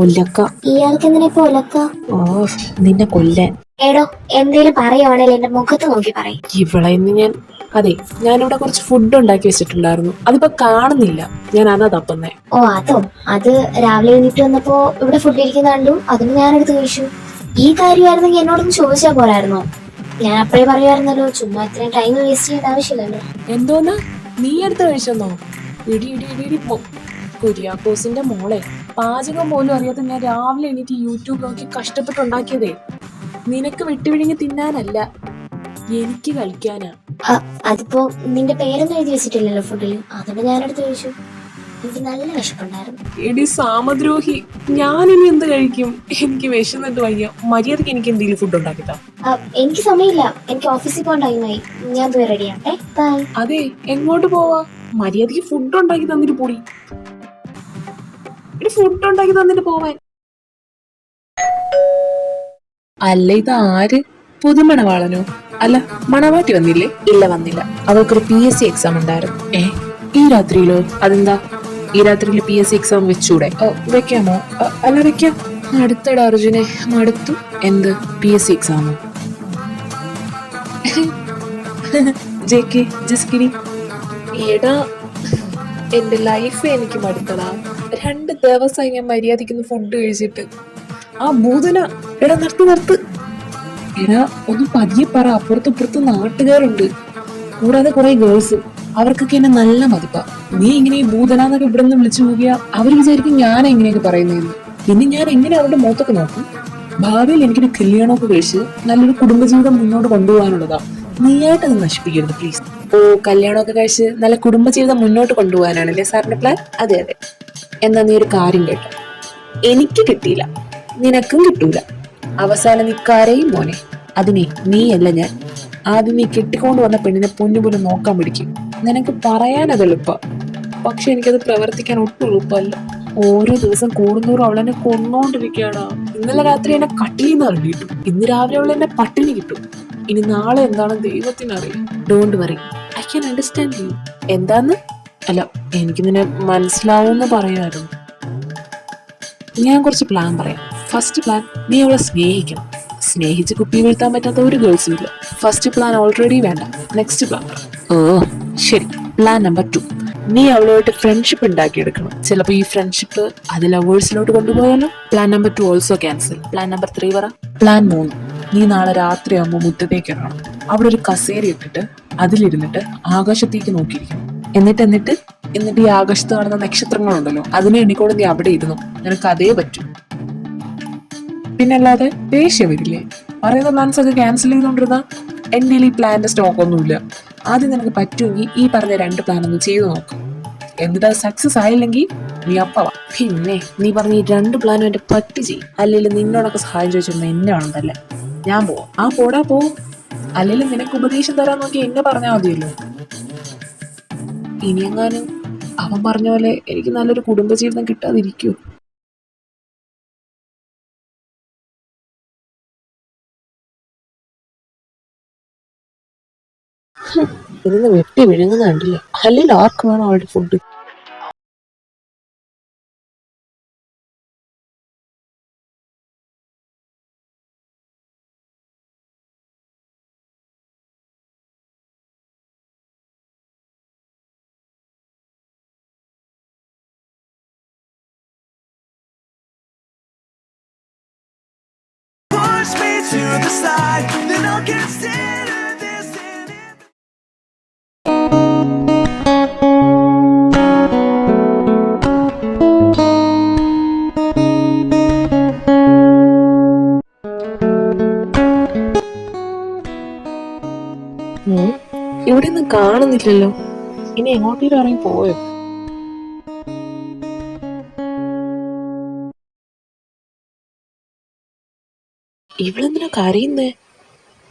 ഒലക്ക.
ഇയാൾക്ക് എന്തിനാ ഇപ്പൊ ഒലക്ക?
ഓ നിന്നെ കൊല്ലാൻ.
എടോ, എന്തേലും പറയുവാണേലും എന്റെ മുഖത്ത് നോക്കി പറയും.
ഇവിടെ ഇന്ന് അതെ, ഞാനിവിടെ കുറച്ച് ഫുഡ് ഉണ്ടാക്കി വെച്ചിട്ടുണ്ടായിരുന്നു, അതിപ്പോ കാണുന്നില്ല. ഞാൻ അതാ തപ്പുന്നേ.
ഓ അതോ, അത് രാവിലെ എണീറ്റ് വന്നപ്പോ ഇവിടെ ഫുഡ് ഇരിക്കുന്ന കണ്ടു, അതിന് ഞാനെടുത്ത് കഴിച്ചു. ഈ കാര്യമായിരുന്നെങ്കിൽ എന്നോടൊന്ന് ചോദിച്ചാൽ പോരായിരുന്നോ? ഞാൻ അപ്പഴേ പറയുമായിരുന്നല്ലോ, ചുമ്മാ ഇത്രയും ടൈം വേസ്റ്റ് ചെയ്യേണ്ട ആവശ്യമില്ലല്ലോ.
എന്തോന്ന് നീ എടുത്ത് കഴിച്ചെന്നോ? ഇടി ഇടി ഇടി ഇടി കുര്യാക്കോസിന്റെ മോളെ, പാചകം പോലും അറിയാത്ത ഞാൻ രാവിലെ എണീറ്റ് യൂട്യൂബ് നോക്കി കഷ്ടപ്പെട്ടുണ്ടാക്കിയതേ. നിനക്ക് വിട്ടുപിഴിഞ്ഞ് തിന്നാനല്ല, എനിക്ക് കഴിക്കാനാ.
അതിപ്പോ നിന്റെ പേരൊന്നും എഴുതി വെച്ചിട്ടില്ലല്ലോ ഫുഡിൽ, അതുകൊണ്ട് ഞാനെടുത്ത് കഴിച്ചു. എനിക്ക് നല്ല വിശപ്പുണ്ടായിരുന്നു.
എടി സാമദ്രോഹി, ഞാനിനി എന്ത് കഴിക്കും? എനിക്ക് വിശന്നിട്ട് വയ്യ. മര്യാദക്ക് എനിക്ക് എന്തെങ്കിലും ഫുഡ് ഉണ്ടാക്കിത്താ.
എനിക്ക് സമയമില്ല, എനിക്ക് ഓഫീസിൽ പോകാൻ ടൈമായി. ഞാൻ പോയി റെഡിയാട്ടെ. ബൈ.
അതെ, എങ്ങോട്ട് പോവാ? മര്യാദക്ക് ഫുഡ് ഉണ്ടാക്കി തന്നിട്ട് പോടി. ഫുഡ് ഉണ്ടാക്കി തന്നിട്ട് പോവാൻ. അല്ല, ഇത് ആര്? പുതുമണവാളനോ? അല്ല, മണവാട്ടി വന്നില്ലേ? ഇല്ല, വന്നില്ല. അവൾക്കൊരു PSC എക്സാം ഉണ്ടായിരുന്നു. ഈ രാത്രിയിലോ? അതെന്താ, ഈ രാത്രിയിൽ PSC എക്സാം വെച്ചൂടെ? വെക്കാമോ? അല്ല, വെക്കാം. അടുത്തട അർജുനെ, മടുത്തു. എന്ത് PSC എക്സാമോ? JK, just kidding. എടാ, എന്റെ ലൈഫ് എനിക്ക് മടുത്തടാ. 2 ദിവസമായി ഞാൻ മര്യാദയ്ക്ക് ഫുഡ് കഴിച്ചിട്ട്. ആ ഭൂതന, എടാ നിർത്ത്. എടാ ഒന്ന് പതിയെ പറ, അപ്പുറത്ത് നാട്ടുകാരുണ്ട്, കൂടാതെ കുറെ ഗേൾസ്. അവർക്കൊക്കെ എന്നെ നല്ല മതിപ്പാ. നീ ഇങ്ങനെ ഈ ഭൂതനാന്നൊക്കെ ഇവിടെ നിന്ന് വിളിച്ചു പോകിയാ അവർ വിചാരിക്കും ഞാൻ എങ്ങനെയൊക്കെ പറയുന്നതെന്ന്. പിന്നെ ഞാൻ എങ്ങനെ അവരുടെ മുഖത്തൊക്കെ നോക്കും? ഭാവിയിൽ എനിക്കൊരു കല്യാണമൊക്കെ കഴിച്ച് നല്ലൊരു കുടുംബജീവിതം മുന്നോട്ട് കൊണ്ടുപോകാനുള്ളതാ. നീയായിട്ടത് നശിപ്പിക്കരുത് പ്ലീസ്. ഓ, കല്യാണമൊക്കെ കഴിച്ച് നല്ല കുടുംബജീവിതം മുന്നോട്ട് കൊണ്ടുപോകാനാണല്ലേ സാറിന്റെ പ്ലാൻ? അതെ. എന്നാ നീ ഒരു കാര്യം കേട്ടോ, എനിക്ക് കിട്ടിയില്ല, നിനക്കും കിട്ടൂല. അവസാനം നീ കരയും മോനെ. അതിനെ നീയല്ല ഞാൻ. ആദ്യം നീ കെട്ടിക്കൊണ്ട് വന്ന പെണ്ണിനെ പൊന്നുപോലെ നോക്കാൻ പിടിക്കും. നിനക്ക് പറയാനത് എളുപ്പ, പക്ഷെ എനിക്കത് പ്രവർത്തിക്കാൻ ഒട്ടും എളുപ്പമല്ല. ഓരോ ദിവസം കൂടുന്തോറും അവളെന്നെ കൊന്നോണ്ടിരിക്കുകയാണ്. ഇന്നലെ രാത്രി എന്നെ കട്ടിലിന്ന് ഇറങ്ങിയിട്ടു, ഇന്ന് രാവിലെ അവൾ എന്നെ പട്ടിണി കിട്ടും. ഇനി നാളെ എന്താണ് ദൈവത്തിനറിയാം. Don't worry, I can understand you. എന്താന്ന്? അല്ല, എനിക്ക് നിന്നെ മനസ്സിലാവുമെന്ന് പറയായിരുന്നു. ഞാൻ കുറച്ച് പ്ലാൻ പറയാം. ഫസ്റ്റ് പ്ലാൻ, നീ അവളെ സ്നേഹിക്കണം. സ്നേഹിച്ച് കുപ്പി വീഴ്ത്താൻ പറ്റാത്ത ഒരു ഗേൾസും ഇല്ല. ഫസ്റ്റ് പ്ലാൻ ഓൾറെഡി വേണ്ട. Next plan. ഓ ശരി, പ്ലാൻ നമ്പർ 2, നീ അവളുമായിട്ട് ഫ്രണ്ട്ഷിപ്പ് ഉണ്ടാക്കിയെടുക്കണം. ചിലപ്പോൾ ഈ ഫ്രണ്ട്ഷിപ്പ് അത് ലവേഴ്സിലോട്ട് കൊണ്ടുപോയാലോ? Plan number 2 also cancel. Plan number 3 പറ. പ്ലാൻ 3, നീ നാളെ രാത്രിയാകുമ്പോൾ മുറ്റത്തേക്ക് ഇറങ്ങണം. അവിടെ ഒരു കസേര ഇട്ടിട്ട് അതിലിരുന്നിട്ട് ആകാശത്തേക്ക് നോക്കിയിരിക്കണം. എന്നിട്ട് ഈ ആകാശത്ത് കാണുന്ന നക്ഷത്രങ്ങളുണ്ടല്ലോ, അതിനെ എണ്ണിക്കൊണ്ട് നീ അവിടെ ഇരുന്നു. നിനക്ക് അതേ പറ്റൂ. പിന്നല്ലാതെ ദേഷ്യം വരില്ലേ? പറയുന്ന പ്ലാൻസ് ഒക്കെ ക്യാൻസൽ ചെയ്തോണ്ടിരുന്ന എൻ്റെ ഈ പ്ലാന്റെ സ്റ്റോക്ക് ഒന്നുമില്ല. ആദ്യം നിനക്ക് പറ്റുമെങ്കിൽ ഈ പറഞ്ഞ 2 പ്ലാൻ ഒന്ന് ചെയ്തു നോക്കും. എന്നിട്ട് അത് സക്സസ് ആയില്ലെങ്കിൽ നീ അപ്പവാ. പിന്നെ നീ പറഞ്ഞ ഈ 2 പ്ലാനും എന്റെ പറ്റി ചെയ്യും. അല്ലെങ്കിൽ നിന്നോടൊക്കെ സഹായം ചോദിച്ചോണ്ട് എന്നെ വേണമെന്നല്ലേ? ഞാൻ പോവാം. ആ പോടാ പോ. അല്ലെങ്കിൽ നിനക്ക് ഉപദേശം തരാൻ നോക്കി എന്നെ പറഞ്ഞാൽ മതിയല്ലോ. ഇനിയെങ്ങാനും അവൻ പറഞ്ഞ പോലെ എനിക്ക് നല്ലൊരു കുടുംബജീവിതം കിട്ടാതിരിക്കൂ. ഇരുന്ന് വെട്ടി വിഴുങ്ങുന്ന കണ്ടില്ല. അല്ലെങ്കിൽ ആർക്ക് വേണം അവളുടെ food?
push me to the side, then I'll consider this and
ഇവിടെ ഒന്നും കാണുന്നില്ലല്ലോ. ഇനി എങ്ങോട്ടേലും ഇറങ്ങി പോയോ? ഇവളെന്തിനാ കരയുന്നേ?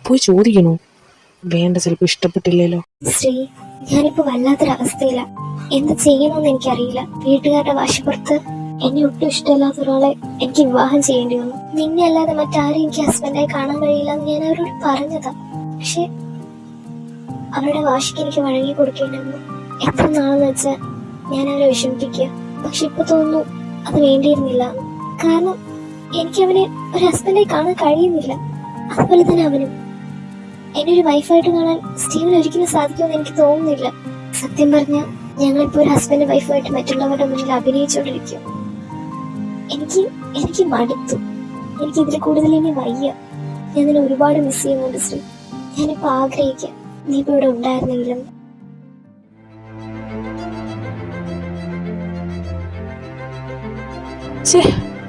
പോയി ചോദിക്കണോ? വേണ്ട, ചിലപ്പോ ഇഷ്ടപ്പെട്ടില്ലല്ലോ.
ശ്രീ, ഞാനിപ്പോ വല്ലാത്തൊരവസ്ഥയില. എന്ത് ചെയ്യണമെന്ന് എനിക്കറിയില്ല. വീട്ടുകാരുടെ വാശിപ്പുറത്ത് എന്നെ ഒട്ടും ഇഷ്ടമില്ലാത്ത ഒരാളെ എനിക്ക് വിവാഹം ചെയ്യേണ്ടി വന്നു. നിന്നെ അല്ലാതെ മറ്റാരും എനിക്ക് ഹസ്ബൻഡായി കാണാൻ കഴിയില്ല എന്ന് ഞാൻ അവരോട് പറഞ്ഞതാ. പക്ഷെ അവരുടെ വാശിക്ക് എനിക്ക് വഴങ്ങി കൊടുക്കേണ്ടി വന്നു. എത്ര നാളെന്ന് വെച്ചാൽ ഞാൻ അവരെ വിഷമിപ്പിക്കുക. പക്ഷെ ഇപ്പൊ തോന്നുന്നു അത് വേണ്ടിയിരുന്നില്ല. കാരണം എനിക്ക് അവനെ ഒരു ഹസ്ബൻഡായി കാണാൻ കഴിയുന്നില്ല. അതുപോലെ തന്നെ അവനും എന്നെ ഒരു വൈഫായിട്ട് കാണാൻ സ്റ്റീവൻ ഒരിക്കലും സാധിക്കുമെന്ന് എനിക്ക് തോന്നുന്നില്ല. സത്യം പറഞ്ഞ ഞങ്ങളിപ്പോ ഒരു ഹസ്ബൻഡ് വൈഫായിട്ട് മറ്റുള്ളവരുടെ മുന്നിൽ അഭിനയിച്ചുകൊണ്ടിരിക്കും. എനിക്ക് മടുത്തു. എനിക്ക് ഇതിൽ കൂടുതൽ ഇനി വയ്യ. ഞാൻ നിന്നെ ഒരുപാട് മിസ് ചെയ്യുന്നുണ്ട് ശ്രീ. ഞാനിപ്പോ ആഗ്രഹിക്കാം നീ ഇപ്പൊ ഇവിടെ ഉണ്ടായിരുന്നെങ്കിലും.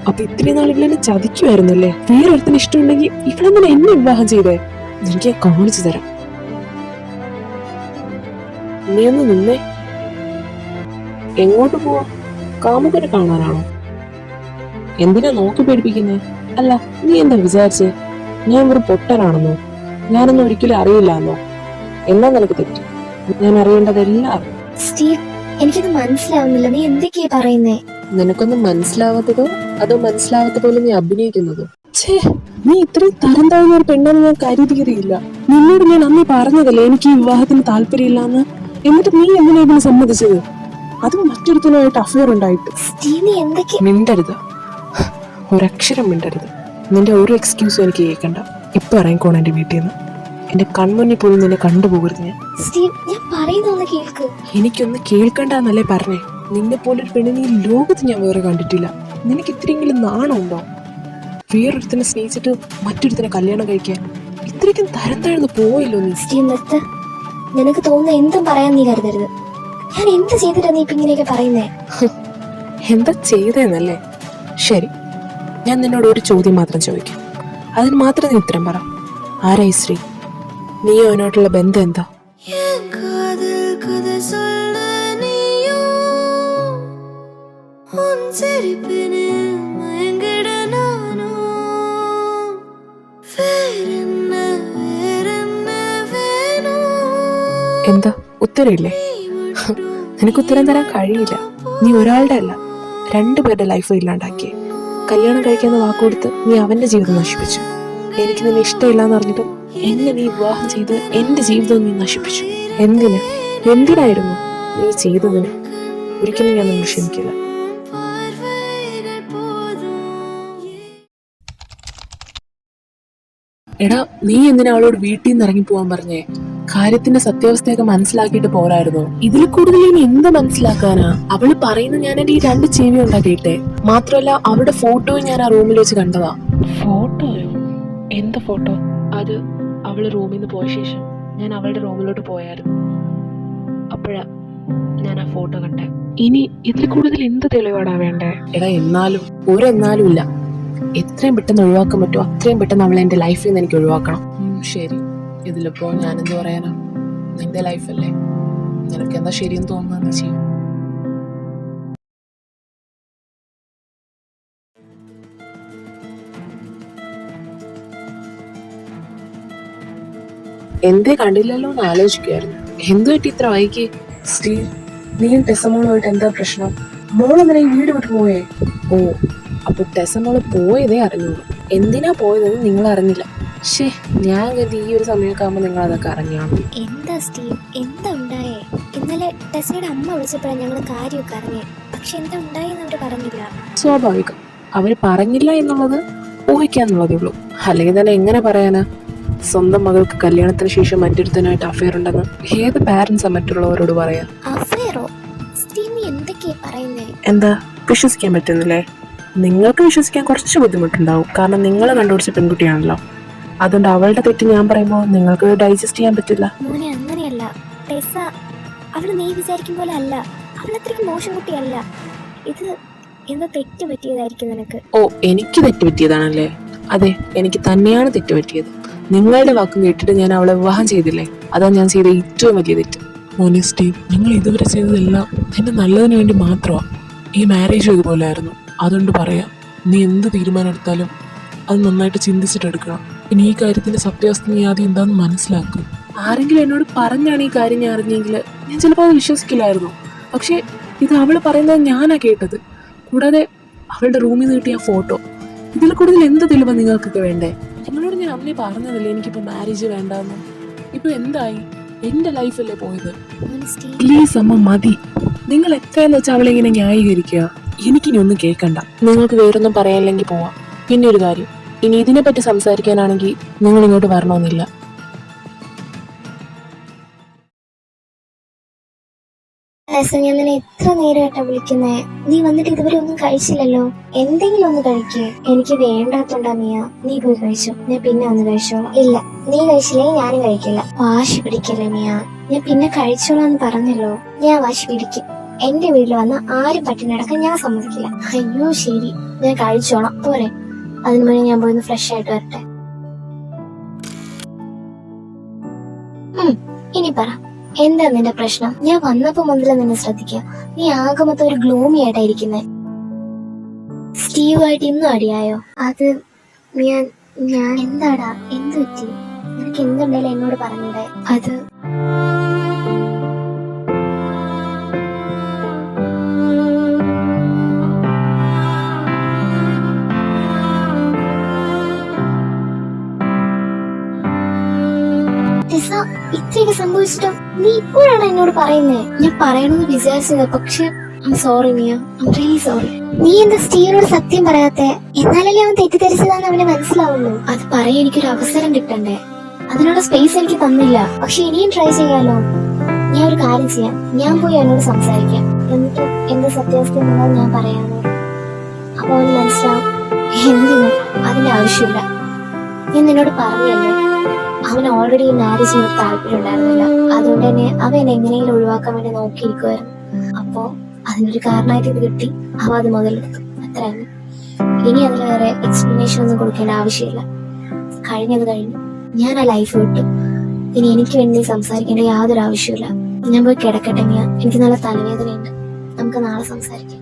അപ്പൊ ഇത്രയും നാൾ ഇവളെന്നെ ചതിക്കുമായിരുന്നല്ലേ? വേറൊരുത്തിന് ഇഷ്ടമുണ്ടെങ്കിൽ ഇവളെന്തിനാ എന്നെ വിവാഹം ചെയ്തേ? എനിക്ക് കാണിച്ചു തരാം. നീ ഒന്ന് നിന്നേ. എങ്ങോട്ട് പോവാ? കാമുകനെ കാണാനാണോ? എന്തിനാ നോക്കി പേടിപ്പിക്കുന്നേ? അല്ല, നീ എന്താ വിചാരിച്ചേ? ഞാൻ വെറും പൊട്ടനാണെന്നോ? ഞാനൊന്നും ഒരിക്കലും അറിയില്ലാന്നോ? എന്നാ നിനക്ക് തെറ്റി. ഞാൻ അറിയേണ്ടതെല്ലാം അറിയും.
സ്റ്റീവ്, എനിക്കത് മനസ്സിലാവുന്നില്ല. നീ എന്തൊക്കെയാ പറയുന്നേ?
നിനക്കൊന്നും മനസ്സിലാവാത്തതോ അതോ മനസ്സിലാവാത്ത പോലെ നീ അഭിനയിക്കുന്നതോ? നീ ഇത്രയും തരം താഴ്ന്ന ഒരു പെണ്ണെന്ന് ഞാൻ കരുതിയറിയില്ല. നിന്നോട് ഞാൻ അന്ന് പറഞ്ഞതല്ലേ എനിക്ക് ഈ വിവാഹത്തിന് താല്പര്യമില്ലാന്ന്. എന്നിട്ട് നീ എങ്ങനെയാ ഇതിന് സമ്മതിച്ചത്? അതും മറ്റൊരുത്തനുമായിട്ട് അഫയർ ഉണ്ടായിട്ട്. മിണ്ടരുത്, ഒരക്ഷരം മിണ്ടരുത്. നിന്റെ ഒരു എക്സ്ക്യൂസും എനിക്ക് കേൾക്കണ്ട. ഇപ്പൊ ഇറങ്ങിക്കോണം എന്റെ വീട്ടിൽ നിന്ന്. എന്റെ കൺമുന്നിൽ പോലും നിന്നെ കണ്ടുപോകരുത്. എനിക്കൊന്ന് കേൾക്കണ്ടെന്നല്ലേ പറഞ്ഞേ? നിന്നെ പോലൊരു പെണ്ണിനെ ഈ ലോകത്ത് ഞാൻ വേറെ കണ്ടിട്ടില്ല. നിനക്ക് ഇത്രയെങ്കിലും നാണമുണ്ടോ? വേറൊരുത്തിനെ സ്നേഹിച്ചിട്ട് മറ്റൊരുത്തിനെ കല്യാണം കഴിക്കാൻ ഇത്രയ്ക്കും തരം താഴ്ന്നു പോയല്ലോ നീ.
നിനക്ക് തോന്നുന്ന എന്തും പറയാൻ നീ കരുതരുത്. ഞാൻ എന്ത് ചെയ്തിട്ടാ നീ ഇപ്പൊ ഇങ്ങനെയൊക്കെ പറയുന്നേ?
എന്താ ചെയ്തേന്നല്ലേ? ശരി, ഞാൻ നിന്നോട് ഒരു ചോദ്യം മാത്രം ചോദിക്കാം. അതിന് മാത്രം നീ ഉത്തരം പറ. ആരായി ശ്രീ? നീ അവനോട്ടുള്ള ബന്ധം എന്താ? എന്താ ഉത്തരമില്ലേ? നിനക്ക് ഉത്തരം തരാൻ കഴിയില്ല. നീ ഒരാളുടെ അല്ല 2 പേരുടെ ലൈഫ് ഇല്ലാണ്ടാക്കിയേ. കല്യാണം കഴിക്കാന്ന് വാക്കുകൊടുത്ത് നീ അവന്റെ ജീവിതം നശിപ്പിച്ചു. എനിക്ക് നിന്നെ ഇഷ്ടമില്ലാന്ന് പറഞ്ഞിട്ടും എന്നെ നീ വിവാഹം ചെയ്ത് എന്റെ ജീവിതം നീ നശിപ്പിച്ചു. എന്തിനായിരുന്നു നീ ചെയ്തതിന്? ഒരിക്കലും ഞാൻ നിന്നെ ക്ഷമിക്കില്ല. എടാ, നീ എന്തിനാ അവളോട് വീട്ടിൽ നിന്ന് ഇറങ്ങി പോവാൻ പറഞ്ഞേ? കാര്യത്തിന്റെ സത്യാവസ്ഥയൊക്കെ മനസ്സിലാക്കിയിട്ട് പോരായിരുന്നോ? ഇതിൽ കൂടുതൽ ഇനി എന്ത് മനസ്സിലാക്കാനാ? അവള് പറയുന്നത് ഞാൻ എന്റെ ഈ 2 ചെവി ഉണ്ടാക്കിയിട്ടെ. മാത്രമല്ല അവളുടെ ഫോട്ടോയും ഞാൻ ആ റൂമിൽ വെച്ച് കണ്ടതാ. ഫോട്ടോയോ? എന്ത് ഫോട്ടോ? അത് അവള് റൂമിൽ നിന്ന് പോയ ശേഷം ഞാൻ അവളുടെ റൂമിലോട്ട് പോയായിരുന്നു. അപ്പോഴാ ഞാൻ ആ ഫോട്ടോ കണ്ടേ. ഇനി ഇതിൽ കൂടുതൽ എന്ത് തെളിവാടാ വേണ്ടേ? എടാ, എന്നാലും ഇല്ല. എത്രയും പെട്ടെന്ന് ഒഴിവാക്കാൻ പറ്റുമോ അത്രയും പെട്ടെന്ന് അവളെ എൻ്റെ ലൈഫിൽ നിന്ന് എനിക്ക് ഒഴിവാക്കണം. ശരി, ഇതിലിപ്പോ ഞാനെന്ത് പറയാനാ? നിന്റെ ലൈഫല്ലേ, നിനക്ക് എന്താ ശരിയെന്ന് തോന്നുന്നു ചെയ്യും. എന്തേ കണ്ടില്ലല്ലോ എന്ന് ആലോചിക്കുമായിരുന്നു. എന്തു പറ്റി ഇത്ര വൈകി?
സ്റ്റീവ്, നീയും ടെസമോളുമായിട്ട് എന്താ പ്രശ്നം? മോളെന്തിനാ ഈ വീട് വിട്ടു പോയേ?
ഓ, അപ്പൊ ടെസമോള് പോയതേ അറിഞ്ഞുള്ളൂ. എന്തിനാ പോയതെന്ന് നിങ്ങൾ അറിഞ്ഞില്ല. ശേ, ഞാൻ കരുതി ഈ ഒരു സമയമൊക്കെ ആകുമ്പോൾ നിങ്ങൾ അതൊക്കെ അറിഞ്ഞാണ്.
എന്താ സ്റ്റീവ്, എന്താ ഉണ്ടായേ? ഇന്നലെ ടെസയുടെ അമ്മ വിളിച്ചപ്പോഴാണ് ഞങ്ങൾ കാര്യമൊക്കെ അറിഞ്ഞേ. പക്ഷെ എന്താ ഉണ്ടായെന്ന് അവര് പറഞ്ഞില്ല.
സ്വാഭാവികം, അവര് പറഞ്ഞില്ല എന്നുള്ളത് ഊഹിക്കാന്നുള്ളതേ ഉള്ളൂ. അല്ലെങ്കിൽ തന്നെ എങ്ങനെ പറയാനാ? സ്വന്തം മകൾക്ക് കല്യാണത്തിന് ശേഷം മറ്റൊരുത്തനായിട്ട് അഫയർ ഉണ്ടെന്ന് ഏത് പാരന്റ്സാ മറ്റുള്ളവരോട് പറയാ?
അഫയറോ? സ്റ്റീവ്, നീ എന്തൊക്കെയാ പറയുന്നേ?
എന്താ വിശ്വസിക്കാൻ പറ്റുന്നില്ലേ? നിങ്ങൾക്ക് വിശ്വസിക്കാൻ കുറച്ച് ബുദ്ധിമുട്ടുണ്ടാവും, കാരണം നിങ്ങൾ കണ്ടുപിടിച്ച പെൺകുട്ടിയാണല്ലോ. അതുകൊണ്ട് അവളുടെ തെറ്റ് ഞാൻ പറയുമ്പോൾ നിങ്ങൾക്ക് ഡൈജസ്റ്റ് ചെയ്യാൻ പറ്റില്ല.
മോനെ, അങ്ങനെയല്ല. ടെസ അവള് നീ വിചാരിക്കും പോലെ അല്ല. അവളത്രയ്ക്ക് മോശം കുട്ടിയല്ല. ഇത് എന്താ തെറ്റ് പറ്റിയതായിരിക്കും നിനക്ക്.
ഓ, എനിക്ക് തെറ്റ് പറ്റിയതാണല്ലേ? അതെ, എനിക്ക് തന്നെയാണ് തെറ്റ് പറ്റിയത്. നിങ്ങളുടെ വാക്കും കേട്ടിട്ട് ഞാൻ അവളെ വിവാഹം ചെയ്തില്ലേ? അതാ ഞാൻ ചെയ്ത ഏറ്റവും വലിയ തെറ്റ്.
മോനെ സ്റ്റീവ്, നിങ്ങൾ ഇതുവരെ ചെയ്തതെല്ലാം എന്റെ നല്ലതിന് വേണ്ടി മാത്രമാണ്. ഈ മാരേജ് ഇതുപോലെ ആയിരുന്നു. അതുകൊണ്ട് പറയാം, നീ എന്ത് തീരുമാനം എടുത്താലും അത് നന്നായിട്ട് ചിന്തിച്ചിട്ടെടുക്കണം. പിന്നെ ഈ കാര്യത്തിന്റെ സത്യാവസ്ഥ നീ ആദ്യം എന്താണെന്ന് മനസ്സിലാക്കുക.
ആരെങ്കിലും എന്നോട് പറഞ്ഞാണ് ഈ കാര്യം ഞാൻ അറിഞ്ഞെങ്കിൽ ഞാൻ ചിലപ്പോൾ അത് വിശ്വസിക്കില്ലായിരുന്നു. പക്ഷെ ഇത് അവള് പറയുന്നത് ഞാനാ കേട്ടത്. കൂടാതെ അവളുടെ റൂമിൽ നിന്ന് കിട്ടിയ ഫോട്ടോ. ഇതിൽ കൂടുതൽ എന്ത് തെളിവാ നിങ്ങൾക്കൊക്കെ വേണ്ടേ? നിങ്ങളോട് ഞാൻ അന്നേ പറഞ്ഞതല്ലേ എനിക്കിപ്പോ മാരേജ് വേണ്ടെന്ന്. ഇപ്പൊ എന്തായി? എന്റെ ലൈഫല്ലേ പോയത്.
മോനെ സ്റ്റീവ്,
പ്ലീസ് അമ്മ, മതി. നിങ്ങൾ എത്രയെന്ന് വെച്ചാൽ അവളെ ഇങ്ങനെ ന്യായീകരിക്കുക. എനിക്കിനി ഒന്നും കേൾക്കണ്ട. നിങ്ങൾക്ക് വേറൊന്നും പറയാനില്ലെങ്കിൽ പോവാം. പിന്നെ ഒരു കാര്യം, ഇനി ഇതിനെപ്പറ്റി സംസാരിക്കാനാണെങ്കിൽ നിങ്ങൾ ഇങ്ങോട്ട് വരണമെന്നില്ല.
ഞാൻ നിന്നെ എത്ര നേരമായിട്ടാ വിളിക്കുന്നേ? നീ വന്നിട്ട് ഇതുവരെ ഒന്നും കഴിച്ചില്ലല്ലോ. എന്തെങ്കിലും ഒന്ന് കഴിക്കേ. എനിക്ക് വേണ്ടാത്തോണ്ടാ മിയ. നീ പോയി കഴിച്ചോ, ഞാൻ പിന്നെ ഒന്ന് കഴിച്ചോളാം. ഇല്ല, നീ കഴിച്ചില്ലെങ്കിൽ ഞാനും കഴിക്കില്ല. വാശി പിടിക്കല്ലേ മിയ. ഞാൻ പിന്നെ കഴിച്ചോളാന്ന് പറഞ്ഞല്ലോ. ഞാൻ വാശി പിടിക്കും. എന്റെ വീട്ടിൽ വന്ന ആരും പട്ടിണി അടക്കാൻ ഞാൻ സമ്മതിക്കില്ല. അയ്യോ ശരി, ഞാൻ കഴിച്ചോളാം, പോരെ? അതിനു മുന്നേ ഞാൻ പോയി ഫ്രഷ് ആയിട്ട് വരട്ടെ. ഇനി പറ, എന്താ നിന്റെ പ്രശ്നം? ഞാൻ വന്നപ്പോ മുതലേ നിന്നെ ശ്രദ്ധിക്കാം. നീ ആകെ മൊത്തം ഒരു ഗ്ലൂമി ആയിട്ടായിരിക്കുന്നേ. സ്റ്റീവായിട്ട് ഇന്നും അടിയായോ? അത് ഞാൻ എന്താടാ, എന്ത് പറ്റി? നിനക്ക് എന്തുണ്ടായാലും എന്നോട് പറഞ്ഞൂടെ? അത് ഇത്രയൊക്കെ സംഭവിച്ചിട്ടും നീ ഇപ്പോഴാണ് എന്നോട് പറയുന്നേ? ഞാൻ പറയണമെന്ന് വിചാരിച്ചത്, പക്ഷെ സോറി മിയ, റിയലി സോറി. നീ എന്താ സ്റ്റീവിനോട് സത്യം പറയാത്തെ? എന്നാലല്ലേ അവൻ തെറ്റിദ്ധരിച്ചതാന്ന് അവന് മനസ്സിലാവുള്ളൂ. അത് പറയാൻ എനിക്കൊരു അവസരം കിട്ടണ്ടേ? അതിനുള്ള സ്പേസ് എനിക്ക് തന്നില്ല. പക്ഷെ ഇനിയും ട്രൈ ചെയ്യാലോ. ഞാൻ ഒരു കാര്യം ചെയ്യാം, ഞാൻ പോയി അവനോട് സംസാരിക്കാം. എന്നിട്ട് എന്ത് സത്യാവസ്ഥ എന്നുള്ളത് ഞാൻ പറയാമോ? അപ്പൊ അവന് മനസ്സിലാവും. എന്തിനു? അതിന്റെ ആവശ്യമില്ല. ഞാൻ നിന്നോട് പറഞ്ഞല്ലേ, അവന് ഓൾറെഡി ഈ മാരേജിനോട് താല്പര്യം ഉണ്ടായിരുന്നില്ല. അതുകൊണ്ട് തന്നെ അവൻ എങ്ങനെയും ഒഴിവാക്കാൻ വേണ്ടി നോക്കിയിരിക്കുമായിരുന്നു. അപ്പോ അതിനൊരു കാരണമായിട്ട് ഇത് കിട്ടി. അവ അത് മുതലെടുത്തു, അത്ര തന്നെ. ഇനി അതിന് വേറെ എക്സ്പ്ലനേഷൻ ഒന്നും കൊടുക്കേണ്ട ആവശ്യമില്ല. കഴിഞ്ഞത് കഴിഞ്ഞു. ഞാൻ ആ ലൈഫ് വിട്ടു. ഇനി എനിക്ക് വേണ്ടി സംസാരിക്കേണ്ട യാതൊരു ആവശ്യമില്ല. ഞാൻ പോയി കിടക്കട്ടെ മിയ, എനിക്ക് നല്ല തലവേദനയുണ്ട്. നമുക്ക് നാളെ സംസാരിക്കാം.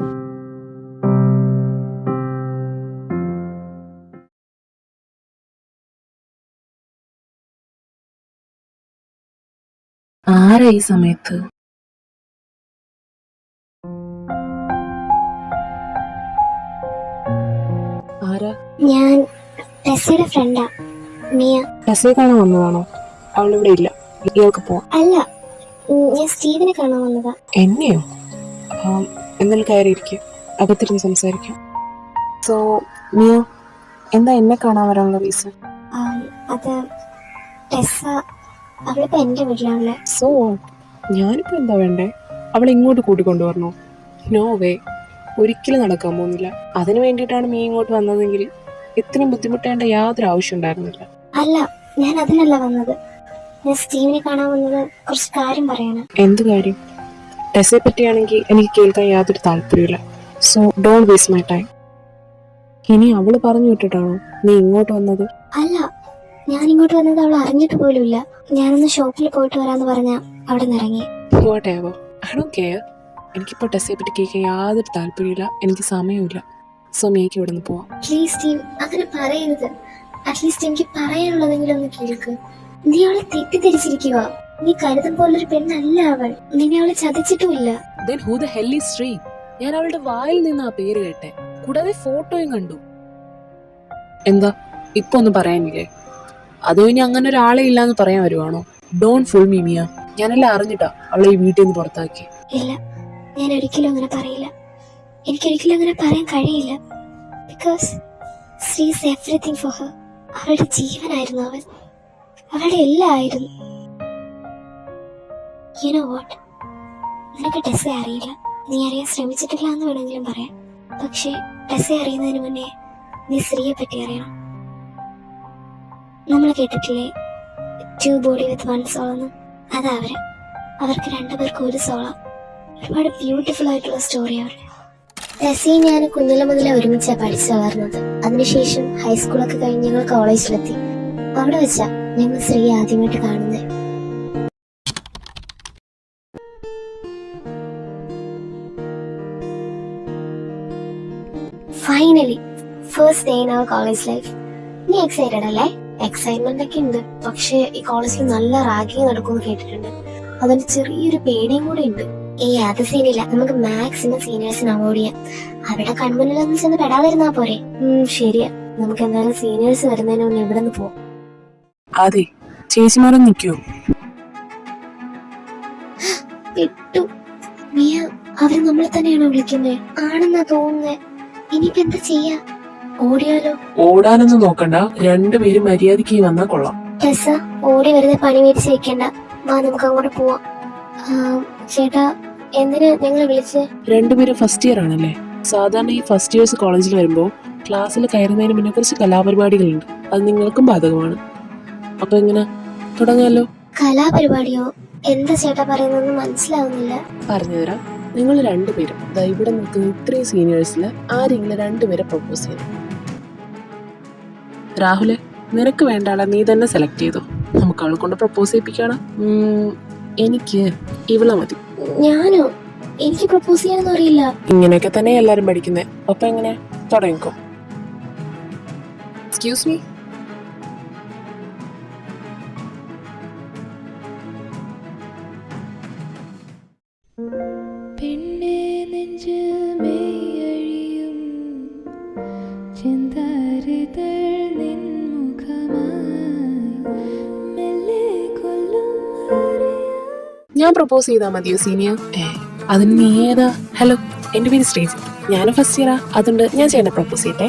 ആരാ ഈ സമയത്ത്? ആരാ?
ഞാൻ ടെസയുടെ ഫ്രണ്ടാ, മിയ.
ടെസയെ കാണാൻ വന്നതാണോ? അവളിവിടെ ഇല്ല, ഇയാൾക്ക് പോവാം.
അല്ല, ഞാൻ സ്റ്റീവിനെ കാണാൻ വന്നതാ.
എന്നെയോ? എന്നാൽ കയറിയിരിക്കും, അകത്തിരുന്ന് സംസാരിക്കാം. സോ മിയ, എന്താ എന്നെ കാണാൻ വരാനുള്ള റീസൺ?
അത് ടെസ അവളിപ്പോ എന്റെ വീട്ടിലാണല്ലേ.
സോ ഞാനിപ്പോ എന്താ വേണ്ടേ? അവളെ ഇങ്ങോട്ട് കൂട്ടിക്കൊണ്ടുവരണോ? നോ വേ, ഒരിക്കലും നടക്കാൻ പോകുന്നില്ല. അതിനു വേണ്ടിയിട്ടാണ് നീ ഇങ്ങോട്ട് വന്നതെങ്കിൽ ഇത്രയും ബുദ്ധിമുട്ടേണ്ട യാതൊരു ആവശ്യം ഉണ്ടായിരുന്നില്ല.
അല്ല, ഞാൻ അതിനല്ല വന്നത്. ഞാൻ സ്റ്റീവിനെ കാണാൻ വന്നത് കുറച്ച് കാര്യം പറയാനാ.
എന്ത് കാര്യം? ടെസയെ പറ്റിയാണെങ്കിൽ എനിക്ക് കേൾക്കാൻ യാതൊരു താല്പര്യമില്ല. So don't waste my time. ഇനി അവള് പറഞ്ഞു വിട്ടിട്ടാണോ നീ ഇങ്ങോട്ട് വന്നത്?
അല്ല, ഞാൻ ഇങ്ങോട്ട് വന്നത് അവൾ അറിഞ്ഞിട്ട് പോലുമില്ല. ഞാനൊന്ന് ഷോപ്പിൽ പോയിട്ട് വരാന്ന് പറഞ്ഞ അവിടെ നിന്ന് ഇറങ്ങി.
Whatever. I don't care. എനിക്കിപ്പോൾ ടെസ്സയെ പറ്റി കേൾക്കാൻ യാതൊരു താല്പര്യമില്ല, എനിക്ക് സമയമില്ല. സോ മേക്ക് ഇവിടെ നിന്ന് പോവാം.
പ്ലീസ് ടീം, അങ്ങനെ പറയരുത്. അറ്റ്ലീസ്റ്റ് എനിക്ക് പറയാനുള്ളതെങ്കിലും ഒന്ന് കേൾക്ക്. നീ അവളെ തെറ്റിദ്ധരിച്ചിരിക്കുക. നീ കരുതും പോലൊരു പെണ്ണല്ല അവൾ. നിന്നെ അവളെ ചതിച്ചിട്ടുമില്ല.
Then who the hell is Sri? ഞാൻ അവളുടെ വായിൽ നിന്ന് ആ പേര് കേട്ടെ, കൂടാതെ ഫോട്ടോയും കണ്ടു. എന്താ ഇപ്പൊ ഒന്നും പറയാനില്ലേ? അതോ ഇനി അങ്ങനെ ഒരാളെ ഇല്ലാന്ന് പറയാൻ വരുവാണോ? Don't fool me Mia. ഞാനെല്ലാം അറിഞ്ഞിട്ടാ അവളെ ഈ വീട്ടിൽ നിന്ന് പുറത്താക്കി.
ഇല്ല, ഞാൻ ഒരിക്കലും അങ്ങനെ പറയില്ല. എനിക്കൊരിക്കലും അങ്ങനെ പറയാൻ കഴിയില്ല. Because Shri is everything for her. അവളുടെ ജീവനായിരുന്നു അവൻ, അവളുടെ എല്ലാം ആയിരുന്നു. യു നോ വാട്ട്, നിനക്ക് ടെസ്സയെ അറിയില്ല, നീ അറിയാൻ ശ്രമിച്ചിട്ടില്ല എന്ന് വേണമെങ്കിലും പറയാം. പക്ഷേ ടെസ്സയെ അറിയുന്നതിന് മുന്നേ നീ ശ്രീയെ പറ്റി അറിയണം. നമ്മൾ കേട്ടിട്ടില്ലേ, 2 body with 1 soul എന്ന്? അതാ അവർക്ക് 2 പേർക്ക് 1 സോളാ. ഒരുപാട് ബ്യൂട്ടിഫുൾ ആയിട്ടുള്ള സ്റ്റോറി അവരുടെ. ടെസ്സിയും ഞാൻ കുഞ്ഞിലെ മുതലേ ഒരുമിച്ചാണ് പഠിച്ചു വളർന്നത്. അതിനുശേഷം ഹൈസ്കൂളൊക്കെ കഴിഞ്ഞ് ഞങ്ങൾ കോളേജിലെത്തി. അവിടെ വെച്ചാ ഞങ്ങൾ ശ്രീയെ ആദ്യമായിട്ട് കാണുന്നത്. Finally first day in our college life. നീ എക്സൈറ്റഡ് അല്ലേ? എക്സൈറ്റ്മെന്റ് ഒക്കെ ഉണ്ട്. പക്ഷെ ഈ കോളേജിൽ നല്ല റാഗിങ് നടക്കുമെന്ന് കേട്ടിട്ടുണ്ട്. അതിന് ചെറിയൊരു പേടിയും കൂടെ ഉണ്ട്. അത് സീനില്ല, നമുക്ക് മാക്സിമം സീനിയേഴ്സിന് അവോയ്ഡ് ചെയ്യാം. അവിടെ കൺമുന്നിലൊന്നും ചെന്ന് പെടാതിരുന്നാ പോരെ? ശരിയാ, നമുക്ക് എന്തായാലും സീനിയേഴ്സ് വരുന്നതിന് മുന്നേ ഇവിടെ നിന്ന് പോവാം.
അതെ, ചേച്ചിമാരും നിൽക്കൂ.
പെട്ടു മിയ, അവര് നമ്മളെ തന്നെയാണോ വിളിക്കുന്നത്? ആണെന്നാ തോന്നുന്നേ. ഇനിയിപ്പോ എന്താ ചെയ്യാ? ഓടിയാലോ?
ഓടാനൊന്നും നോക്കണ്ട, രണ്ടുപേരും മര്യാദയ്ക്ക് വന്നാ കൊള്ളാം.
ടെസ്സ, ഓടി വെറുതെ പണി മേടിച്ച് വെക്കണ്ട. വാ, നമുക്ക് അങ്ങോട്ട് പോവാം. ചേട്ടാ, എന്തിനാ ഞങ്ങളെ വിളിച്ചേ?
രണ്ടുപേരും ഫസ്റ്റ് ഇയർ ആണല്ലേ? സാധാരണ ഈ ഫസ്റ്റ് ഇയേഴ്സ് കോളേജിൽ വരുമ്പോൾ ക്ലാസ്സിൽ കയറുന്നതിന് മുന്നേ കുറച്ച് കലാപരിപാടികളുണ്ട്. അത് നിങ്ങൾക്കും ബാധകമാണ്. അപ്പൊ എങ്ങനെ തുടങ്ങാലോ?
കലാപരിപാടിയോ? എന്താ ചേട്ടാ പറയുന്നതെന്ന് മനസ്സിലാവുന്നില്ല.
പറഞ്ഞുതരാം. നിങ്ങൾ രണ്ടുപേരും ഇവിടെ നിൽക്കുന്ന ഇത്രയും സീനിയേഴ്സിൽ ആരെങ്കിലും 2 പേരെ പ്രപ്പോസ് ചെയ്തു. രാഹുലെ, നിനക്ക് വേണ്ട ആളെ നീ തന്നെ സെലക്ട് ചെയ്തോ. നമുക്ക് അവളെ കൊണ്ട് പ്രപ്പോസ് ചെയ്യിപ്പിക്കണം. എനിക്ക് ഇവളെ മതി.
ഞാനോ? എനിക്ക് പ്രപ്പോസ് ചെയ്യാനൊന്നും അറിയില്ല.
ഇങ്ങനെയൊക്കെ തന്നെ എല്ലാരും പഠിക്കുന്നേ. അപ്പൊ എങ്ങനെ തുടങ്ങിക്കോ. Excuse me.
പെണ്ണേ നെഞ്ച് മെയ്യഴിയും ചിന്താരിതൾ നിൻമുഖമായി മെല്ലെ കൊല്ലും
ഞാൻ പ്രപ്പോസ് ചെയ്താ മതിയോ സീനിയർ? അതിന് നീ ഏതാ? ഹലോ, എന്റെ പേര് ശ്രീജിത്ത്, ഞാനും ഫസ്റ്റ് ഇയറാ. അതുകൊണ്ട് ഞാൻ ചേട്ടനെ പ്രപ്പോസ് ചെയ്യട്ടെ?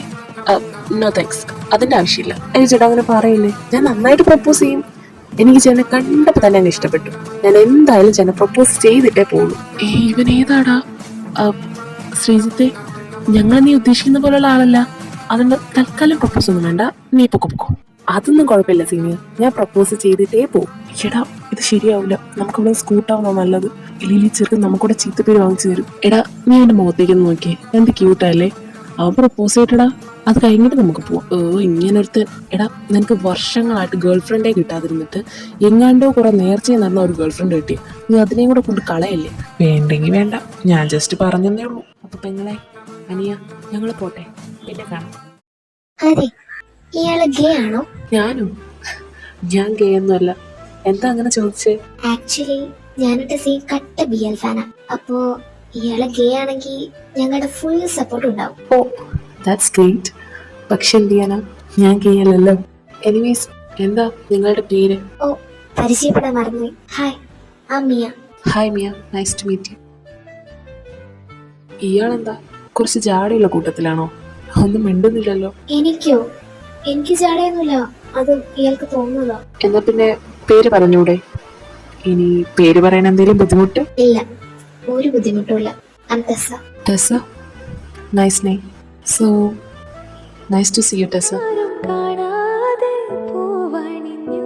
നോ താങ്ക്സ്, അതിന്റെ ആവശ്യമില്ല. ചേട്ടാ അങ്ങനെ പറയില്ലേ, ഞാൻ നന്നായിട്ട് പ്രപ്പോസ് ചെയ്യും. എനിക്ക് ചേട്ടനെ കണ്ടപ്പോ തന്നെ എന്നെ ഇഷ്ടപ്പെട്ടു. ഞാൻ എന്തായാലും ചേട്ടനെ പ്രപ്പോസ് ചെയ്തിട്ടേ പോകുള്ളൂ. ഇവൻ ഏതാടാ? ശ്രീജിത്തെ, ഞങ്ങൾ നീ ഉദ്ദേശിക്കുന്ന പോലുള്ള ആളല്ല. അതുകൊണ്ട് തൽക്കാലം പ്രപ്പോസ് ഒന്നും വേണ്ട, നീ പൊക്കോ. അതൊന്നും കുഴപ്പമില്ല സീനിയർ, ഞാൻ പ്രപ്പോസ് ചെയ്തിട്ടേ പോകും. ചേട്ടാ, ഇത് ശരിയാവില്ല, നമുക്ക് അവിടെ സ്കൂട്ടാവുന്നോ നല്ലത്. ഇല്ലെങ്കിൽ ചെറുക്കൻ നമുക്കൂടെ ചീത്തപ്പേര് വാങ്ങിച്ചു തരും. എടാ, നീ എന്റെ മുഖത്തേക്കൊന്ന് നോക്കിയേ, എന്ത് ക്യൂട്ടല്ലേ. അവൻ പ്രപ്പോസ് ചെയ്തിട്ടാ, അത് കഴിഞ്ഞിട്ട് നമുക്ക് പോവാം. ഇങ്ങനൊരുത്തൻ. എടാ, നിനക്ക് വർഷങ്ങളായിട്ട് ഗേൾ ഫ്രണ്ടേ കിട്ടാതിരുന്നിട്ട് എങ്ങാണ്ടോ കുറെ നേർച്ചയെ നടന്ന ഒരു ഗേൾ ഫ്രണ്ട് കിട്ടി. നീ അതിനെയും കൂടെ കൊണ്ട് കളയല്ലേ?
വേണ്ടെങ്കിൽ വേണ്ട, ഞാൻ ജസ്റ്റ് പറഞ്ഞതേ ഉള്ളൂ.
അപ്പൊ പെങ്ങളെ, അനിയ, ഞങ്ങൾ പോട്ടെ, പിന്നെ കാണാം.
അതെ, ഇയാള് ഗേ ആണോ?
ഞാനും? ഞാൻ ഗേ ഒന്നുമല്ല. എന്താ അങ്ങനെ ചോദിച്ചേ?
ആക്ച്വലി ഞാനിട്ട് കട്ട BL ഫാനാ. അപ്പോ ഇയാള് ഗേ ആണെങ്കിൽ ഞങ്ങളുടെ ഫുൾ സപ്പോർട്ട് ഉണ്ടാവും.
ഓ, ദാറ്റ്സ് ഗ്രേറ്റ്. പക്ഷെ എന്ത് ചെയ്യാനാ, ഞാൻ ഗേ അല്ലല്ലോ. എനിവേസ്, എന്താ നിങ്ങളുടെ പേര്?
ഓ, പരിചയപ്പെടാൻ മറന്നുപോയി. ഹായ്, ആ Mia.
Hi Mia, nice to meet you. ഇയാളെന്താ കുറച്ച് ജാടയുള്ള കൂട്ടത്തിലാണോ? ഒന്നും മിണ്ടുന്നില്ലല്ലോ.
എനിക്കോ? എനിക്ക് ചാടയൊന്നുമില്ല, അത് ഇയാൾക്ക് തോന്നുന്നതാ.
എന്നാ പിന്നെ പേര് പറഞ്ഞൂടെ? ഇനി പേര് പറയാൻ എന്തെങ്കിലും ബുദ്ധിമുട്ട്?
ഇല്ല, ഒരു ബുദ്ധിമുട്ടുമില്ല. Tessa.
Tessa, nice name. So nice to see you Tessa.
കാണാതെ പൂവണിഞ്ഞു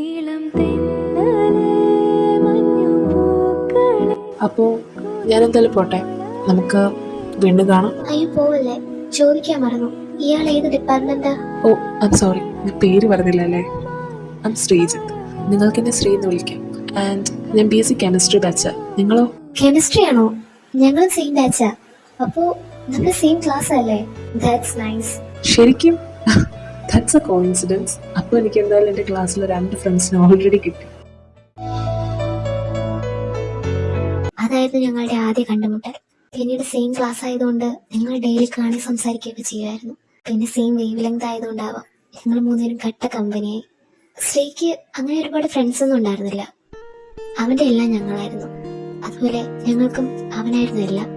ഇളം തെന്നലെ മഞ്ഞു പൂക്കളെ.
അപ്പോ ഞാൻ എന്തായാലും പോട്ടെ, നമുക്ക് വീണ്ടും കാണാം.
അയ്യോ, പോവല്ലേ. ചോദിക്കാൻ മറന്നു, ഇയാൾ ഏത് ഡിപ്പാർട്ട്മെന്റാ?
ഓ ഐം സോറി, ഞാൻ പേര് പറഞ്ഞില്ല അല്ലേ. ഐം ശ്രീജിത്ത്. നിങ്ങൾക്ക് എന്നെ ശ്രീ എന്ന് വിളിക്കാം. ആൻഡ് ഞാൻ BSc കെമിസ്ട്രി ബാച്ചാ. നിങ്ങളോ?
കെമിസ്ട്രി ആണോ? ഞങ്ങളും സെയിം ബാച്ചാ. അപ്പോ നമ്മുടെ സെയിം ക്ലാസ് അല്ലേ? That's nice.
ശരിക്കും ദാറ്റ്സ് എ കോയിൻസിഡൻസ്. അപ്പോൾ എനിക്ക് എന്തായാലും എൻ്റെ ക്ലാസ്സിലെ 2 ഫ്രണ്ട്സിനെ ഓൾറെഡി കിട്ടി.
അതായിരുന്നു ഞങ്ങളുടെ ആദ്യ കണ്ടുമുട്ടൽ. പിന്നീട് സെയിം ക്ലാസ് ആയതുകൊണ്ട് ഞങ്ങൾ ഡെയിലി കാണി സംസാരിക്കുകയൊക്കെ ചെയ്യുമായിരുന്നു. പിന്നെ സെയിം വേവ് ലെങ്ത് ആയതുകൊണ്ടാവാം ഞങ്ങൾ 3 പേരും കട്ട കമ്പനിയായി. ശ്രീക്ക് അങ്ങനെ ഒരുപാട് ഫ്രണ്ട്സ് ഒന്നും ഉണ്ടായിരുന്നില്ല. അവന്റെ എല്ലാം ഞങ്ങളായിരുന്നു. അതുപോലെ ഞങ്ങൾക്കും അവനായിരുന്നു എല്ലാം.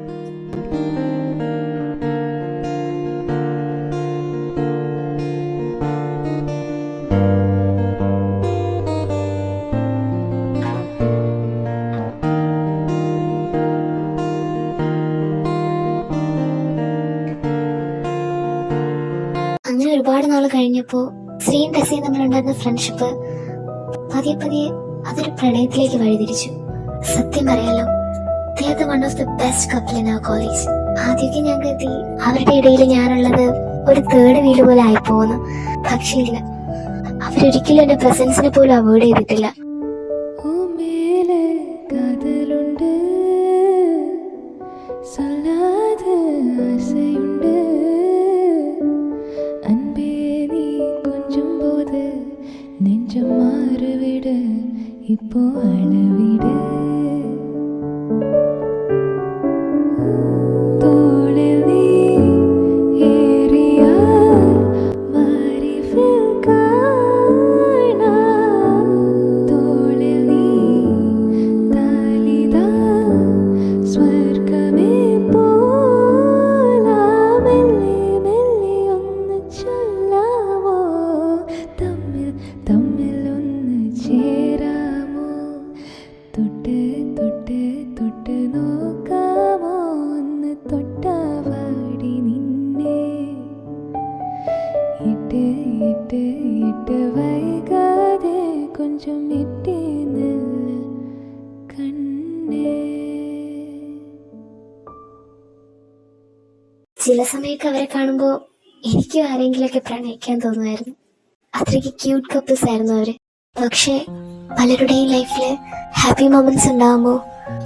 അങ്ങനെ ഒരുപാട് നാൾ കഴിഞ്ഞപ്പോ ശ്രീയും ടെസയും തമ്മിലുണ്ടായിരുന്ന ഫ്രണ്ട്ഷിപ്പ് പതിയെ പതിയെ അതൊരു പ്രണയത്തിലേക്ക് വഴിതിരിച്ചു. സത്യം പറയാലോ, they are the one of the best couple in our college. ആദ്യമൊക്കെ ഞാൻ കരുതി അവരുടെ ഇടയിൽ ഞാനുള്ളത് ഒരു തേർഡ് വീല് പോലെ ആയിപ്പോന്ന്. പക്ഷേ ഇല്ല, അവരൊരിക്കലും എന്റെ പ്രസൻസിനെ പോലും അവോയ്ഡ് ചെയ്തിട്ടില്ല.
ഓ മേലെ കാതലുണ്ട്, சொல்லாத ஆசையுண்டு, அன்பே நீ கொஞ்சம் போது நெஞ்சம் மாறுவிடு, இப்போ அளவிடு. தோளில் நீ ஏறியால் மாறிவில் காணா, தோளில் நீ தாலிதான் സ്വർഗമേ പോലാ, മെല്ലെ മെല്ലെ ഒന്ന് ചൊല്ലാമോ, തമ്മിൽ തമ്മിൽ ഒന്ന് ചേരാമോ, തൊട്ട് തൊട്ട് തൊട്ട് നോക്കാമോ, ഒന്ന് തൊട്ടാവാടി നിന്നെ, ഇട്ട് ഇട്ട് ഇട്ട് വൈകാതെ കൊഞ്ചം ഇട്ടേ നില്ല് കണ്ണേ.
ചില സമയമൊക്കെ അവരെ കാണുമ്പോ എനിക്കും ആരെങ്കിലൊക്കെ പ്രണയിക്കാൻ തോന്നുമായിരുന്നു. അത്രയ്ക്ക് ക്യൂട്ട് കപ്പിൾസ് ആയിരുന്നു അവര്. പക്ഷേ പലരുടെയും ലൈഫില് ഹാപ്പി മൊമെന്റ്സ് ഉണ്ടാകുമ്പോ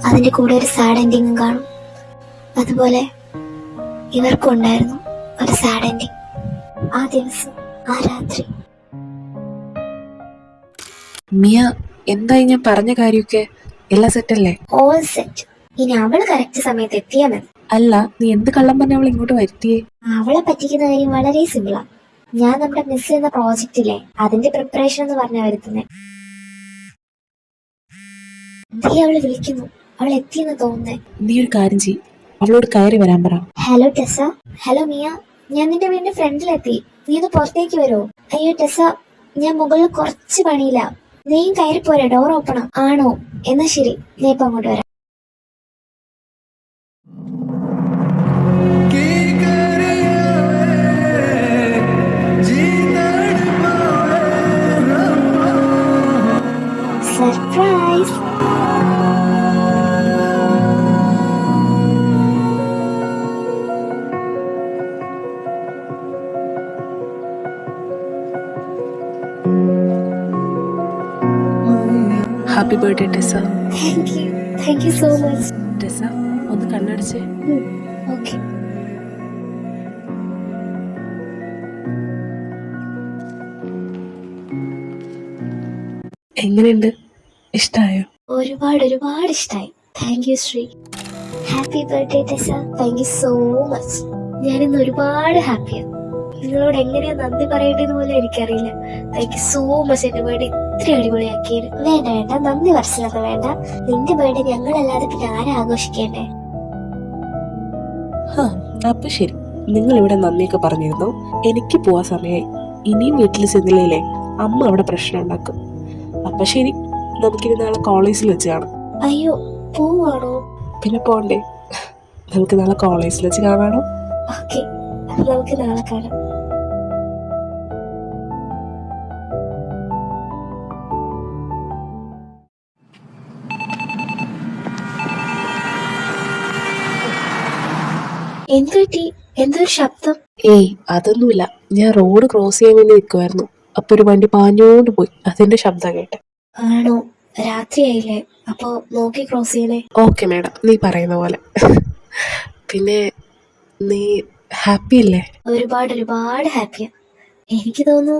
അതിന്റെ കൂടെ ഒരു സാഡ് എൻഡിങ്ങും കാണും. അതുപോലെ ഇവർക്കും ഉണ്ടായിരുന്നു ഒരു സാഡ് എൻഡിങ്. ആ ദിവസം, ആ രാത്രി.
മിയ, എന്തായി ഞാൻ പറഞ്ഞ കാര്യമൊക്കെ? എല്ലാം സെറ്റല്ലേ?
All set. ഇനി അവള് കറക്റ്റ് സമയത്ത് എത്തിയാൽ മതി.
അല്ല, നീ എന്ത് കള്ളം പറഞ്ഞ അവൾ ഇങ്ങോട്ട് വരുത്തിയേ?
അവളെ പറ്റിക്കുന്ന കാര്യം വളരെ സിമ്പിളാ. ഞാൻ നമ്മുടെ മിസ് എന്ന പ്രോജക്റ്റിലെ അതിന്റെ പ്രിപ്പറേഷൻ എന്ന് പറഞ്ഞ വരുത്തുന്നേ. നീ അവള് വിളിക്കുന്നു, അവൾ എത്തിയെന്ന് തോന്നുന്നേ.
നീ ഒരു കാര്യം ചെയ്യ്, അവളോട് കയറി വരാൻ പറ.
ഹലോ ടെസ. ഹലോ മിയ, ഞാൻ നിന്റെ വീടിന്റെ ഫ്രണ്ടിലെത്തി. നീ ഒന്ന് പുറത്തേക്ക് വരുമോ? അയ്യോ ടെസ, ഞാൻ മുകളിൽ കുറച്ച് പണിയില്ല. നീയും കയറി പോരെ, ഡോർ ഓപ്പണാ. ആണോ? എന്നാ ശരി, നീ ഇപ്പൊ അങ്ങോട്ട് വരാം. Surprise.
Happy birthday Tessa.
Thank you so much.
Tessa, ഒന്ന് കണ്ണടച്ചേ.
ഓക്കെ.
എങ്ങനെയുണ്ട്? ഇഷ്ടായോ?
ഒരുപാട് ഒരുപാട് ഇഷ്ടമായി. Thank you Sree. Happy birthday Tessa. Thank you so much. ഞാനിന്ന് ഒരുപാട് ഹാപ്പിയാണ്. നിങ്ങളോട് എങ്ങനെയാ നന്ദി പറയേണ്ടത് പോലും എനിക്കറിയില്ല. താങ്ക് യു സോ മച്ച് എന്റെ ബർത്ത്ഡേ ഇത്ര അടിപൊളിയാക്കിയത്. വേണ്ട വേണ്ട, നന്ദി പറച്ചിലൊക്കെ വേണ്ട. നിന്റെ ബർത്ത്ഡേ ഞങ്ങളല്ലാതെ പിന്നെ ആരാ ആഘോഷിക്കേണ്ടേ?
അപ്പൊ ശരി, നിങ്ങൾ ഇവിടെ നന്ദിയൊക്കെ പറഞ്ഞിരുന്നു. എനിക്ക് പോവാൻ സമയമായി. ഇനിയും വീട്ടിൽ ചെന്നില്ലേ അമ്മ അവിടെ പ്രശ്നം ഉണ്ടാക്കും. അപ്പൊ ശരി, നമുക്കിനി നാളെ കോളേജിൽ വെച്ച് കാണാം.
അയ്യോ, പോവാണോ?
പിന്നെ പോണ്ടേ? നമുക്ക് നാളെ കോളേജിൽ വെച്ച് കാണാണോ?
ഓക്കെ, നമുക്ക് നാളെ കാണാം. എന്ത് പറ്റി? എന്തൊരു ശബ്ദം?
ഏയ് അതൊന്നുമില്ല, ഞാൻ റോഡ് ക്രോസ് ചെയ്യാൻ വേണ്ടി നിൽക്കുമായിരുന്നു. അപ്പൊ ഒരു വണ്ടി പാഞ്ഞോണ്ട് പോയി, അതിന്റെ ശബ്ദം കേട്ടെ.
ആണോ? രാത്രിയായില്ലേ, അപ്പൊ നോക്കി ക്രോസ് ചെയ്യണേ.
ഓക്കെ മാഡം, നീ പറയുന്ന പോലെ. പിന്നെ നീ ഹാപ്പി അല്ലേ?
ഒരുപാട് ഒരുപാട് ഹാപ്പിയാ. എനിക്ക് തോന്നുന്നു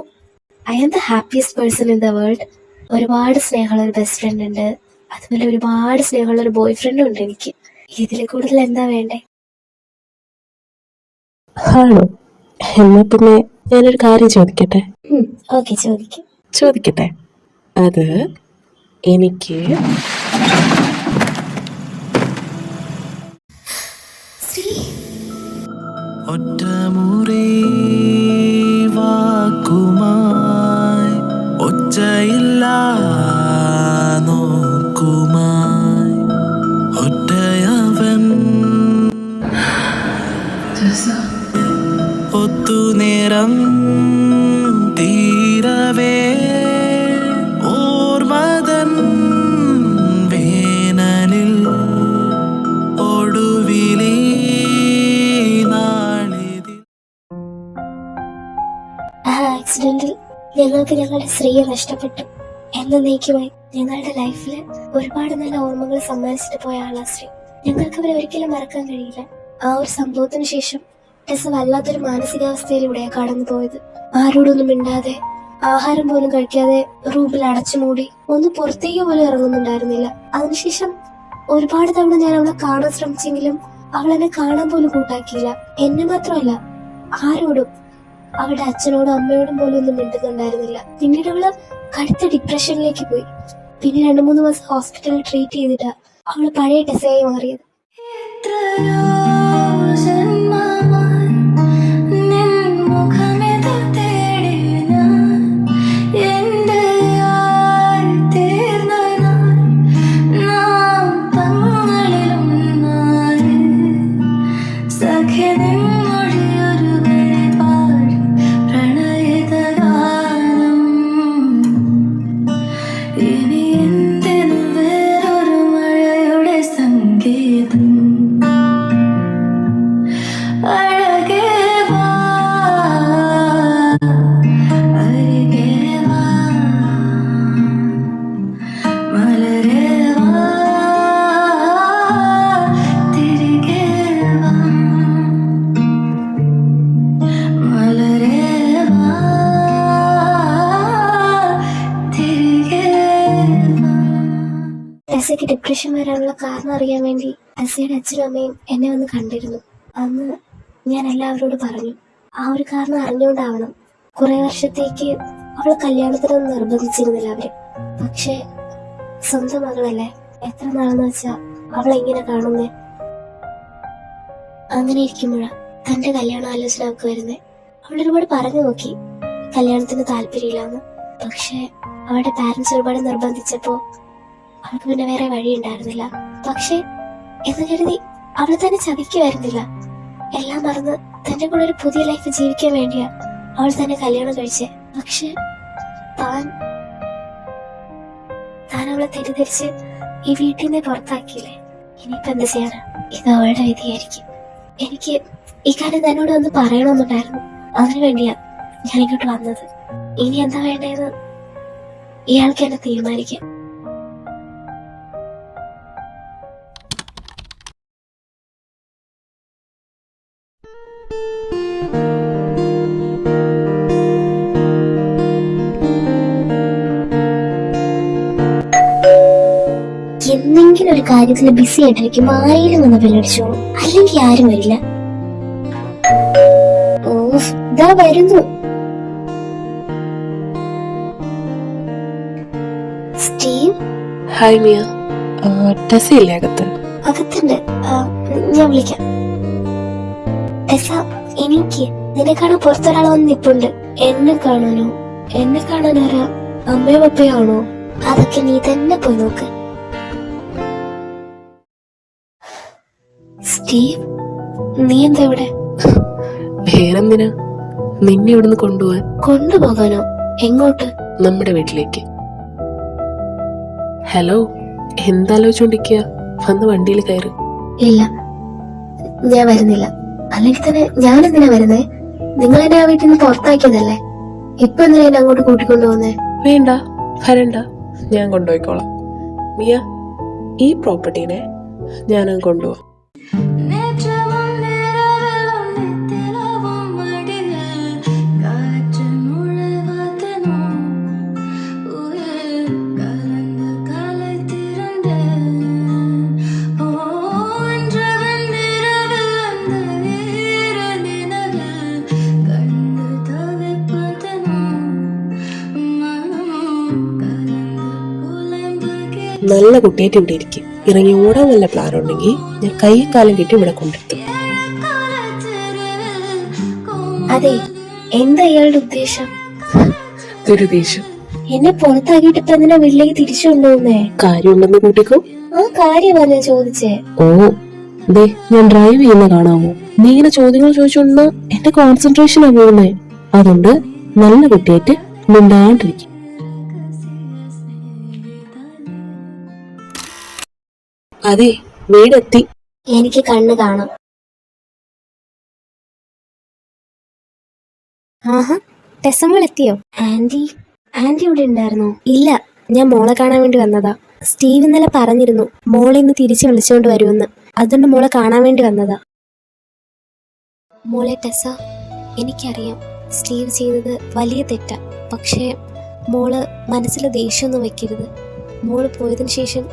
I am the happiest person in the world. ഒരുപാട് സ്നേഹമുള്ള ഒരു ബെസ്റ്റ് ഫ്രണ്ട് ഉണ്ട്, അതുപോലെ ഒരുപാട് സ്നേഹമുള്ള ഒരു ബോയ് ഫ്രണ്ടും ഉണ്ട് എനിക്ക്. ഇതിൽ കൂടുതൽ എന്താ വേണ്ടേ?
ആണോ? എന്നാ പിന്നെ ഞാനൊരു കാര്യം ചോദിക്കട്ടെ?
ഓക്കെ, ചോദിക്കും.
ചോദിക്കട്ടെ. അത് എനിക്ക്
ഒറ്റമുറി വാക്കുമായി ഒച്ചയില്ല നോക്കുമായി ഒറ്റയവൻ ഒത്തുനേരം തീരവേ ഓർമതൻ വേനലിൽ ഒടുവിലി നാളിതിൽ
ആ ആക്സിഡന്റിൽ ഞങ്ങൾക്ക് ഞങ്ങളുടെ സ്ത്രീയെ നഷ്ടപ്പെട്ടു. എന്നേക്കുമായി ഞങ്ങളുടെ ലൈഫിൽ ഒരുപാട് നല്ല ഓർമ്മകൾ സമ്മാനിച്ചിട്ട് പോയ ആളാ ശ്രീ. ഞങ്ങൾക്ക് അവരെ ഒരിക്കലും മറക്കാൻ കഴിയില്ല. ആ ഒരു സംഭവത്തിന് ശേഷം ടെസ വല്ലാത്തൊരു മാനസികാവസ്ഥയിലൂടെയാണ് കടന്നു പോയത്. ആരോടൊന്നും മിണ്ടാതെ, ആഹാരം പോലും കഴിക്കാതെ റൂമിൽ അടച്ചുമൂടി, ഒന്ന് പുറത്തേക്ക് പോലും ഇറങ്ങുന്നുണ്ടായിരുന്നില്ല. അതിനുശേഷം ഒരുപാട് തവണ ഞാൻ അവളെ കാണാൻ ശ്രമിച്ചെങ്കിലും അവൾ എന്നെ കാണാൻ പോലും കൂട്ടാക്കിയില്ല. എന്നെ മാത്രമല്ല, ആരോടും, അവളുടെ അച്ഛനോടും അമ്മയോടും പോലും ഒന്നും മിണ്ടുന്നുണ്ടായിരുന്നില്ല. പിന്നീട് അവള് കടുത്ത ഡിപ്രഷനിലേക്ക് പോയി. പിന്നെ 2-3 മാസം ഹോസ്പിറ്റലിൽ ട്രീറ്റ് ചെയ്തിട്ടാ അവള് പഴയ ടെസയായി മാറിയത്. ടെസയ്ക്ക് ഡിപ്രഷൻ വരാനുള്ള കാരണം അറിയാൻ വേണ്ടി ടെസയുടെ അച്ഛനും അമ്മയും എന്നെ വന്ന് കണ്ടിരുന്നു. അന്ന് ഞാൻ എല്ലാവരോടും പറഞ്ഞു. ആ ഒരു കാരണം അറിഞ്ഞുകൊണ്ടാവണം കുറെ വർഷത്തേക്ക് അവളെ കല്യാണത്തിനൊന്നും നിർബന്ധിച്ചിരുന്നില്ല അവര്. പക്ഷെ സ്വന്തം മകളല്ലേ, എത്ര നാളെന്ന് വെച്ചാ അവളെങ്ങനെ കാണുന്നേ. അങ്ങനെ ഇരിക്കുമ്പോഴാ തന്റെ കല്യാണ ആലോചന അവൾക്ക് വരുന്നേ. അവൾ ഒരുപാട് പറഞ്ഞു നോക്കി കല്യാണത്തിന് താല്പര്യമില്ലാന്ന്. പക്ഷെ അവളുടെ പാരന്റ്സ് ഒരുപാട് നിർബന്ധിച്ചപ്പോ അവൾക്ക് പിന്നെ വേറെ വഴി ഉണ്ടായിരുന്നില്ല. പക്ഷെ എന്ന് കരുതി അവൾ തന്നെ ചതിക്കുമായിരുന്നില്ല. എല്ലാം മറന്ന് തന്റെ കൂടെ ഒരു പുതിയ ലൈഫ് ജീവിക്കാൻ വേണ്ടിയാ അവൾ തന്നെ കല്യാണം കഴിച്ചേ. പക്ഷെ താൻ അവളെ തെറ്റിദ്ധരിച്ച് ഈ വീട്ടിൽ നിന്ന് പുറത്താക്കിയില്ലേ. ഇനിയിപ്പോ എന്ത് ചെയ്യാനാ? ഇത് അവളുടെ വിധിയായിരിക്കും. എനിക്ക് ഈ കാര്യം തന്നോട് ഒന്ന് പറയണമെന്നുണ്ടായിരുന്നു. അതിനു വേണ്ടിയാ ഞാൻ ഇങ്ങോട്ട് വന്നത്. ഇനി എന്താ വേണ്ടതെന്ന് ഇയാൾക്ക് എന്നെ തീരുമാനിക്കാം. എന്തെങ്കിലും ഒരു കാര്യത്തിൽ ബിസി ആയിട്ടിരിക്കുമ്പോ ആരെങ്കിലും വന്ന് ബെല്ലടിച്ചോളൂ, അല്ലെങ്കിൽ ആരും വരില്ല. ഓ, ഇതാ വരുന്നു. സ്റ്റീവ്.
ഹായ് മിയ. ടെസയില്ലേ അകത്ത്?
അകത്തുണ്ട്, ഞാൻ വിളിക്കാം. ടെസ, എനിക്ക് നിന്നെ കാണാൻ പുറത്തൊരാൾ വന്ന് നിപ്പുണ്ട്. എന്നെ കാണാനോ? എന്നെ കാണാൻ ആരാ? അമ്മയോ പപ്പയോ ആണോ? അതൊക്കെ നീ തന്നെ പോയി നോക്ക്. സ്റ്റീവ്, നീ എന്താ ഇവിടെ?
വേറെന്തിനാ? നിന്നെ ഇവിടുന്ന് കൊണ്ടുപോവാൻ.
കൊണ്ടുപോകാനോ? എങ്ങോട്ട്?
നമ്മുടെ വീട്ടിലേക്ക്. ഹലോ, എന്താലോചിച്ചോണ്ടിരിക്കുക? വന്ന് വണ്ടിയിൽ കയറി.
ഇല്ല, ഞാൻ വരുന്നില്ല. അല്ലെങ്കിൽ തന്നെ ഞാൻ എന്തിനാ വരുന്നേ? നിങ്ങൾ എന്നെ ആ വീട്ടിൽ നിന്ന് പുറത്താക്കിയതല്ലേ? ഇപ്പൊ എന്തിനാ എന്നെ അങ്ങോട്ട് കൂട്ടിക്കൊണ്ടു പോകുന്നേ?
വേണ്ട, വരണ്ട, ഞാൻ കൊണ്ടുപോയിക്കോളാം. മിയ, ഈ പ്രോപ്പർട്ടീനെ ഞാനങ്ങ് കൊണ്ടുപോവാം. നല്ല കുട്ടിയായിട്ട് ഇവിടെ ഇരിക്കും. ഇറങ്ങി ഓടാൻ വല്ല പ്ലാൻ ഉണ്ടെങ്കിൽ ഞാൻ കൈയും കാലം കെട്ടി ഇവിടെ കൊണ്ടെത്തും.
അതെ, എന്താ ഇയാളുടെ ഉദ്ദേശം?
ദുരുദ്ദേശം.
എന്നെ പുറത്താക്കിയിട്ട് ഇപ്പൊ എന്തിനാ വീട്ടിലേക്ക് തിരിച്ചു കൊണ്ടുപോകുന്നേ?
കാര്യമുണ്ടെന്ന് കൂട്ടിക്കോ.
ആ കാര്യമാ ഞാൻ ചോദിച്ചേ.
ഓ, ദേ ഞാൻ ഡ്രൈവ് ചെയ്യുന്ന കാണാമോ? നീ ഇങ്ങനെ ചോദ്യങ്ങൾ ചോദിച്ചോണ്ടാ എന്റെ കോൺസെൻട്രേഷനാ പോകുന്നേ. അതുകൊണ്ട് നല്ല കുട്ടിയായിട്ട് മിണ്ടാണ്ടിരിക്കും. അതെ, വീടെത്തി.
എനിക്ക് കണ്ണ് കാണാം. ആഹാ, ടെസമോൾ എത്തിയോ? ആന്റി ഇവിടെ ഉണ്ടായിരുന്നോ? ഇല്ല, ഞാൻ മോളെ കാണാൻ വേണ്ടി വന്നതാ. സ്റ്റീവ് ഇന്നലെ പറഞ്ഞിരുന്നു മോളെ ഇന്ന് തിരിച്ചു വിളിച്ചോണ്ട് വരുമെന്ന്. അതുകൊണ്ട് മോളെ കാണാൻ വേണ്ടി വന്നതാ. മോളെ ടെസ, എനിക്കറിയാം സ്റ്റീവ് ചെയ്തത് വലിയ തെറ്റാ. പക്ഷേ മോള് മനസ്സിൽ ദേഷ്യമൊന്നും വെക്കരുത്. മോള് പോയതിനു ശേഷം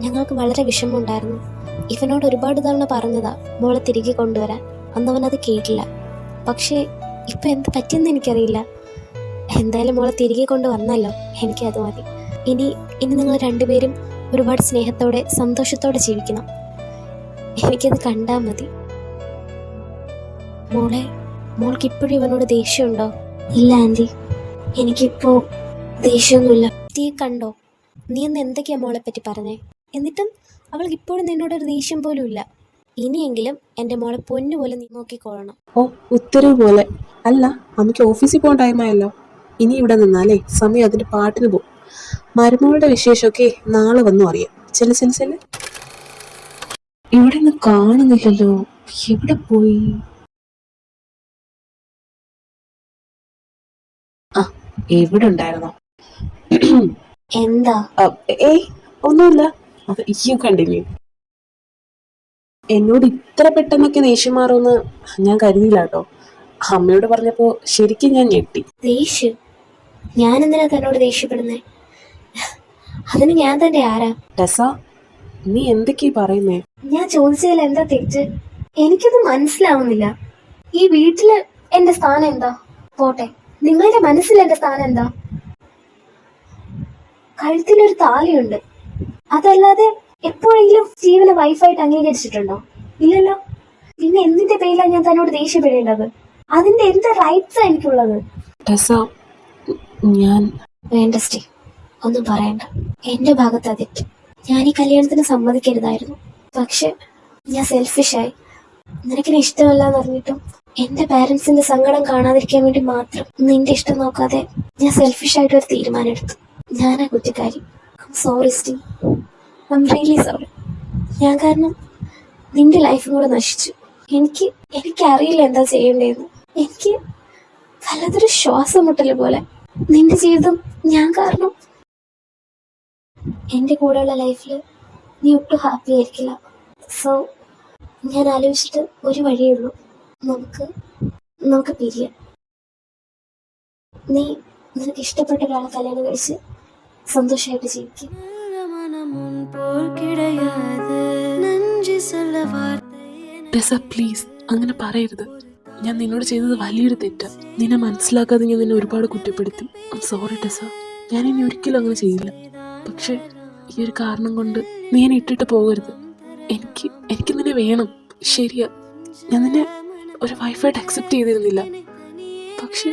ഞങ്ങൾക്ക് വളരെ വിഷമമുണ്ടായിരുന്നു. ഇവനോട് ഒരുപാട് തവണ പറഞ്ഞതാ മോളെ തിരികെ കൊണ്ടുവരാൻ. അന്നവനത് കേട്ടില്ല. പക്ഷേ ഇപ്പൊ എന്ത് പറ്റിയെന്ന് എനിക്കറിയില്ല. എന്തായാലും മോളെ തിരികെ കൊണ്ടുവന്നല്ലോ, എനിക്കത് മതി. ഇനി നിങ്ങൾ രണ്ടുപേരും ഒരുപാട് സ്നേഹത്തോടെ സന്തോഷത്തോടെ ജീവിക്കണം. എനിക്കത് കണ്ടാ മതി. മോൾക്ക് ഇപ്പോഴും ഇവനോട് ദേഷ്യമുണ്ടോ? ഇല്ല ആന്റി, എനിക്കിപ്പോ ദേഷ്യമൊന്നുമില്ല. സ്റ്റീവ് കണ്ടോ, നീ ഇന്ന് എന്തൊക്കെയാ മോളെ പറ്റി പറഞ്ഞേ? എന്നിട്ടും അവൾക്ക് ഇപ്പോഴും നിന്നോടൊരു ദേഷ്യം പോലും ഇല്ല. ഇനിയെങ്കിലും എൻ്റെ മോളെ പൊന്നുപോലെ നീ നോക്കിക്കോളണം.
ഓ, ഉത്തരവ് പോലെ. അല്ല, നമുക്ക് ഓഫീസിൽ പോകാൻ ടൈമായല്ലോ. ഇനി ഇവിടെ നിന്നാലേ സമയം അതിന്റെ പാട്ടിന് പോകും. മരുമകളുടെ വിശേഷമൊക്കെ നാളെ വന്നു അറിയാം. ചെല്ല. ഇവിടെ നിന്ന് കാണുന്നില്ലല്ലോ, എവിടെ പോയി? ആ, എവിടെ ഉണ്ടായിരുന്നോ?
എന്താ?
ഏയ് ഒന്നുമില്ല. അത് ഈയും കണ്ടില്ലേ? എന്നോട് ഇത്ര പെട്ടെന്നൊക്കെ ദേഷ്യം മാറുമെന്ന് ഞാൻ കരുതിയില്ല കേട്ടോ. അമ്മയോട് പറഞ്ഞപ്പോ ശരിക്കും ഞാൻ ഞെട്ടി.
ദേഷ്യം? ഞാൻ എന്തിനാ തന്നോട് ദേഷ്യപ്പെടുന്നേ? അതിന് ഞാൻ തന്നെ ആരാ?
ടെസ, നീ എന്തൊക്കെയാ പറയുന്നേ?
ഞാൻ ചോദിച്ചതിൽ എന്താ തെറ്റ്? എനിക്കത് മനസ്സിലാവുന്നില്ല. ഈ വീട്ടില് എന്റെ സ്ഥാനം എന്താ? പോട്ടെ, നിങ്ങളുടെ മനസ്സിൽ എന്റെ സ്ഥാനം എന്താ? കഴുത്തിലൊരു താലിയുണ്ട്. അതല്ലാതെ എപ്പോഴെങ്കിലും സ്റ്റീവിനെ വൈഫായിട്ട് അംഗീകരിച്ചിട്ടുണ്ടോ? ഇല്ലല്ലോ. പിന്നെ എന്തിന്റെ പേരിലാണ് ഞാൻ തന്നോട് ദേഷ്യപ്പെടേണ്ടത്? അതിന്റെ എന്ത് റൈറ്റ്സാ എനിക്കുള്ളത്?
ടെസ, ഞാൻ
വേണ്ട സ്റ്റീവ്, ഒന്നും പറയണ്ട. എന്റെ ഭാഗത്ത് തെറ്റ്. ഞാൻ ഈ കല്യാണത്തിന് സമ്മതിക്കരുതായിരുന്നു. പക്ഷെ ഞാൻ സെൽഫിഷായി. നിനക്കിനെ ഇഷ്ടമല്ലാന്ന് അറിഞ്ഞിട്ടും എന്റെ പാരന്റ്സിന്റെ സങ്കടം കാണാതിരിക്കാൻ വേണ്ടി മാത്രം നിന്റെ ഇഷ്ടം നോക്കാതെ ഞാൻ സെൽഫിഷായിട്ട് ഒരു തീരുമാനം എടുത്തു. ഞാനാ കുറ്റക്കാരി. Sorry Steve, I'm really sorry. ഞാൻ കാരണം നിന്റെ ലൈഫും കൂടെ നശിച്ചു. എനിക്കറിയില്ല എന്താ ചെയ്യേണ്ടതെന്ന്. എനിക്ക് വല്ലതൊരു ശ്വാസം മുട്ടല് പോലെ. നിന്റെ ജീവിതം ഞാൻ കാരണം. എന്റെ കൂടെയുള്ള ലൈഫിൽ നീ ഒട്ടും ഹാപ്പി ആയിരിക്കില്ല. സോ ഞാൻ ആലോചിച്ചിട്ട് ഒരു വഴിയേ ഉള്ളൂ. നമുക്ക് പിരിയാം. നിനക്ക് ഇഷ്ടപ്പെട്ട ഒരാളെ കല്യാണം കഴിച്ച് സന്തോഷമായിട്ട് ജീവിക്കും.
ടെസ പ്ലീസ്, അങ്ങനെ പറയരുത്. ഞാൻ നിന്നോട് ചെയ്തത് വലിയൊരു തെറ്റാ. നിന്നെ മനസ്സിലാക്കാതെ ഞാൻ നിന്നെ ഒരുപാട് കുറ്റപ്പെടുത്തി. I'm sorry Tessa. ഞാൻ ഇനി ഒരിക്കലും അങ്ങനെ ചെയ്യില്ല. പക്ഷെ ഈ ഒരു കാരണം കൊണ്ട് നീ എന്നെ ഇട്ടിട്ട് പോകരുത്. എനിക്ക് നിന്നെ വേണം. ശരിയാ, ഞാൻ നിന്നെ ഒരു വൈഫായിട്ട് അക്സെപ്റ്റ് ചെയ്തിരുന്നില്ല. പക്ഷെ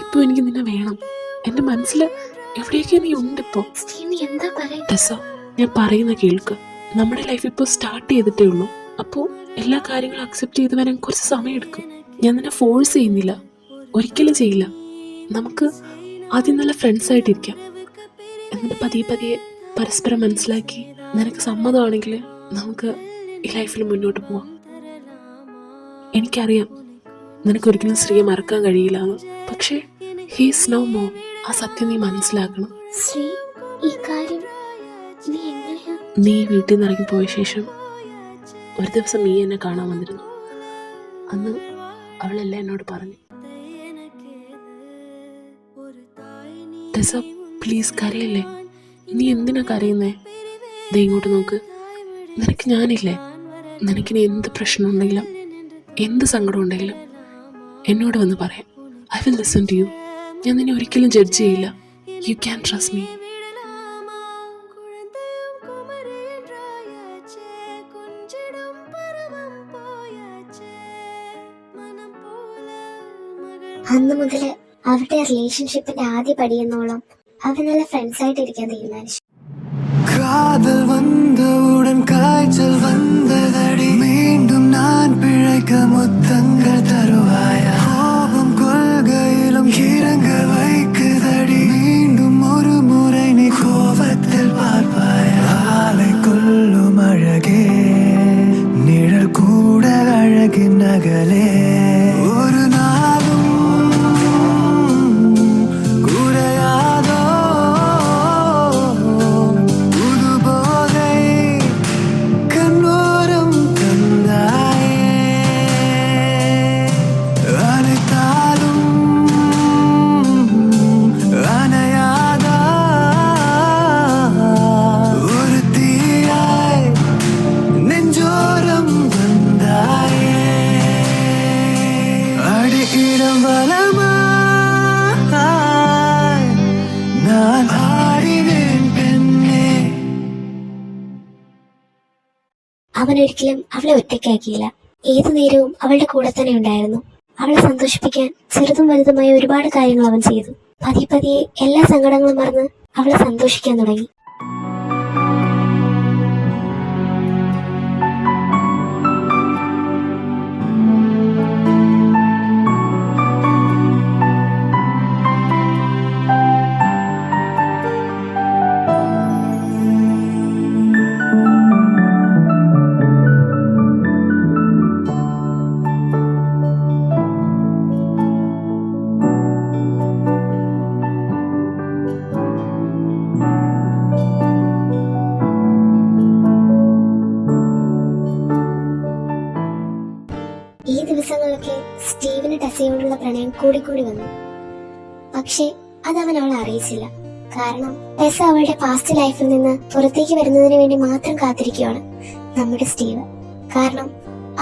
ഇപ്പൊ എനിക്ക് നിന്നെ വേണം. എന്റെ മനസ്സിൽ എവിടെയൊക്കെ നീ ഉണ്ട് ഇപ്പോ. ടെസ, ഞാൻ പറയുന്ന കേൾക്ക്. നമ്മുടെ ലൈഫ് ഇപ്പോൾ സ്റ്റാർട്ട് ചെയ്തിട്ടേ ഉള്ളൂ. അപ്പോൾ എല്ലാ കാര്യങ്ങളും അക്സെപ്റ്റ് ചെയ്ത് വരാൻ കുറച്ച് സമയം എടുക്കും. ഞാൻ നിന്നെ ഫോഴ്സ് ചെയ്യുന്നില്ല, ഒരിക്കലും ചെയ്യില്ല. നമുക്ക് ആദ്യം നല്ല ഫ്രണ്ട്സ് ആയിട്ടിരിക്കാം. എന്നിട്ട് പതിയെ പരസ്പരം മനസ്സിലാക്കി നിനക്ക് സമ്മതമാണെങ്കിൽ നമുക്ക് ഈ ലൈഫിൽ മുന്നോട്ട് പോവാം. എനിക്കറിയാം നിനക്കൊരിക്കലും ശ്രീയെ മറക്കാൻ കഴിയില്ല എന്ന്. പക്ഷേ ഹീസ് നോ മോർ. ആ സത്യം നീ മനസ്സിലാക്കണം.
ശ്രീ, ഈ കാര്യം നീ എങ്ങനെയാ?
നീ വീട്ടിൽ നിന്ന് ഇറങ്ങിപ്പോയ ശേഷം ഒരു ദിവസം നീ എന്നെ കാണാൻ വന്നിരുന്നു. അന്ന് അവളെല്ലാം എന്നോട് പറഞ്ഞു. ടെസ, പ്ലീസ് കരയല്ലേ. നീ എന്തിനാ കരയുന്നേ? ദേ ഇങ്ങോട്ട് നോക്ക്. നിനക്ക് ഞാനില്ലേ? നിനക്കിനി എന്ത് പ്രശ്നം ഉണ്ടെങ്കിലും എന്ത് സങ്കടം ഉണ്ടെങ്കിലും എന്നോട് വന്ന് പറയാം. I will listen to you. ഞാൻ നിന്നെ ഒരിക്കലും ജഡ്ജ് ചെയ്യില്ല. You can trust me.
അന്ന് മുതല് അവരുടെ റിലേഷൻഷിപ്പിന്റെ ആദ്യ പടിയെന്നോളം അവർ നല്ല ഫ്രണ്ട്സ് ആയിട്ട് ഇരിക്കാൻ തീരുമാനിച്ചു.
காதல் வந்தவுடன் காய்ச்சல் வந்ததடி மீண்டும் நான் பிழைக்க முத்தங்கள் தருவாயா கோபம் கொள்கையிலும் இறங்க வைக்குதடி மீண்டும் ஒரு முறை நீ கோபத்தில் பார்ப்பாயா ஆலை கொள்ளும் அழகே நிழல் கூட அழகின் நகலே ஒரு நாளும் குறையாதோ புது போதை கண்ணோரம் தந்தாயே அனைத்தாலும் அணையாதா ஒரு தீயாய் நெஞ்சோரம் வந்தாயே அடியிடம் வலமாய் நான் ஆடினேன் பெண்ணே.
അവനൊരിക്കലും അവളെ ഒറ്റയ്ക്കാക്കിയില്ല. ഏതു നേരവും അവളുടെ കൂടെ തന്നെ ഉണ്ടായിരുന്നു. അവളെ സന്തോഷിപ്പിക്കാൻ ചെറുതും വലുതുമായ ഒരുപാട് കാര്യങ്ങൾ അവൻ ചെയ്തു. പതിയെ പതിയെ എല്ലാ സങ്കടങ്ങളും മറന്ന് അവളെ സന്തോഷിക്കാൻ തുടങ്ങി. ഈ ദിവസങ്ങളൊക്കെ സ്റ്റീവിന് ടെസയോടുള്ള പ്രണയം കൂടിക്കൂടി വന്നു. പക്ഷേ അതവൻ അവളെ അറിയിച്ചില്ല. കാരണം ടെസ അവളുടെ പാസ്റ്റ് ലൈഫിൽ നിന്ന് പുറത്തേക്ക് വരുന്നതിന് വേണ്ടി മാത്രം കാത്തിരിക്കുകയാണ് നമ്മുടെ സ്റ്റീവ്. കാരണം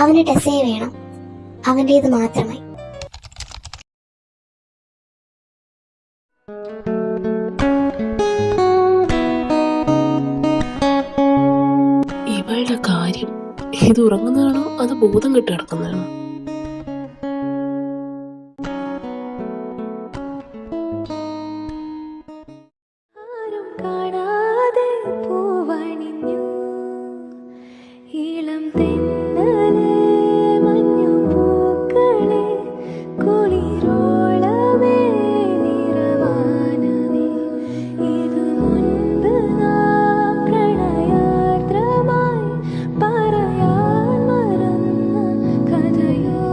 അവന് ടെസയെ വേണം, അവന്റേത് മാത്രമായി.
ഇവളുടെ കാര്യം ഇത് ഉറങ്ങുന്നതാണോ അത് ബോധം കെട്ട് കിടക്കുന്നതാണോ?
ആരും കാണാതെ പൂവണിഞ്ഞു ഇളം തെന്നലേ മഞ്ഞു പൂക്കളെ കുളിരോളമേ നിറവാനമേ ഇത് മുൻപ് നാം പ്രണയാർദ്രമായി പറയാൻ മറന്ന കഥയോ.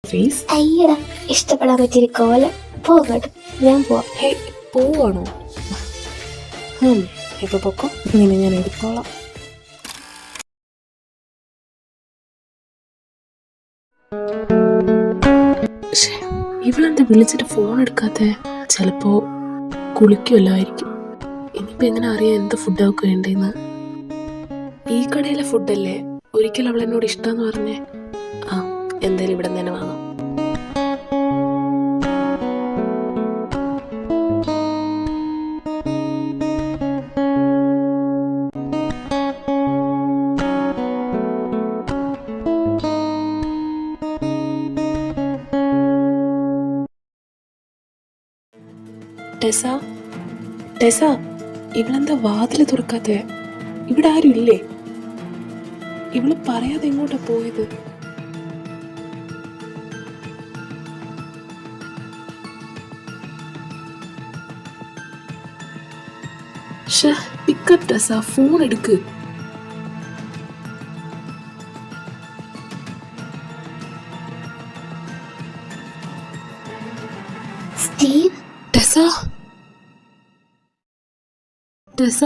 ഫേസ്
അയ്യടാ, ഇഷ്ടപ്പെടാൻ പറ്റിയൊരു കോലം. പോകട്ടെ, ഞാൻ പോവാം.
ഹേ, പോവാണോ? ഇപ്പൊ പൊക്കോ, നിന്നെ ഞാൻ എടുത്തോളാം. ഇവളെന്താ വിളിച്ചിട്ട് ഫോൺ എടുക്കാത്തെ? ചിലപ്പോ കുളിക്കുമല്ലായിരിക്കും. ഇനിയിപ്പോ എങ്ങനെ അറിയാം എന്ത് ഫുഡ് അവൾക്ക് വേണ്ടേന്ന്? ഈ കടയിലെ ഫുഡല്ലേ ഒരിക്കൽ അവൾ എന്നോട് ഇഷ്ടമെന്ന് പറഞ്ഞേ. ആ, എന്തായാലും ഇവിടെ തന്നെ വാങ്ങാം. ടെസ, ടെസ, ഇവളെന്താ വാതില് തുറക്കാത്തെ? ഇവിടെ ആരും ഇല്ലേ? ഇവള് പറയാതെ എങ്ങോട്ടാ പോയത്? പിക്കപ്പ് ടെസ, ഫോൺ എടുക്ക്.
സ്റ്റീവ്,
ടെസ, ടെസ,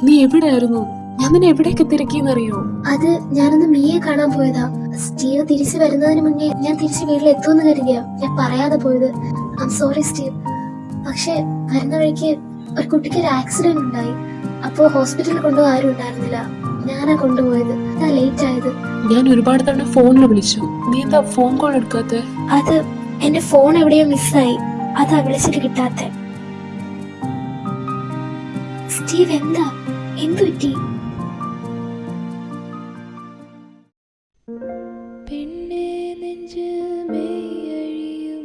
നീ എവിടെയായിരുന്നു? ഞാൻ നിന്നെ എവിടെയൊക്കെ തിരക്കിയെന്നറിയോ?
അത് ഞാനൊന്ന് മിയെ കാണാൻ പോയതാ. സ്റ്റീവ് തിരിച്ചു വരുന്നതിന് മുന്നേ ഞാൻ തിരിച്ച് വീട്ടിലെത്തുമെന്ന് കരുതിയാ ഞാൻ പറയാതെ പോയത്. I sorry Steve. പക്ഷെ വരുന്ന വഴിക്ക് ഒരു കുട്ടിക്ക് ഒരു ആക്സിഡന്റ് ഉണ്ടായി. അപ്പോ ഹോസ്പിറ്റലിൽ കൊണ്ടുപോകാൻ ആരും ഉണ്ടായിരുന്നില്ല. ഞാനാ കൊണ്ടുപോയത്. ഞാൻ ലേറ്റ് ആയത്.
ഞാൻ ഒരുപാട് തവണ ഫോണിൽ വിളിച്ചു. നീ എന്താ ഫോൺ കോൾ എടുക്കാത്തെ?
അത് എന്റെ ഫോൺ എവിടെയോ മിസ്സായി. അതാ വിളിച്ചിട്ട് കിട്ടാത്തെ. സ്റ്റീവ്, എന്താ? എന്തു പറ്റി?
പെണ്ണേ നെഞ്ചിൽ മെയ്യഴിയും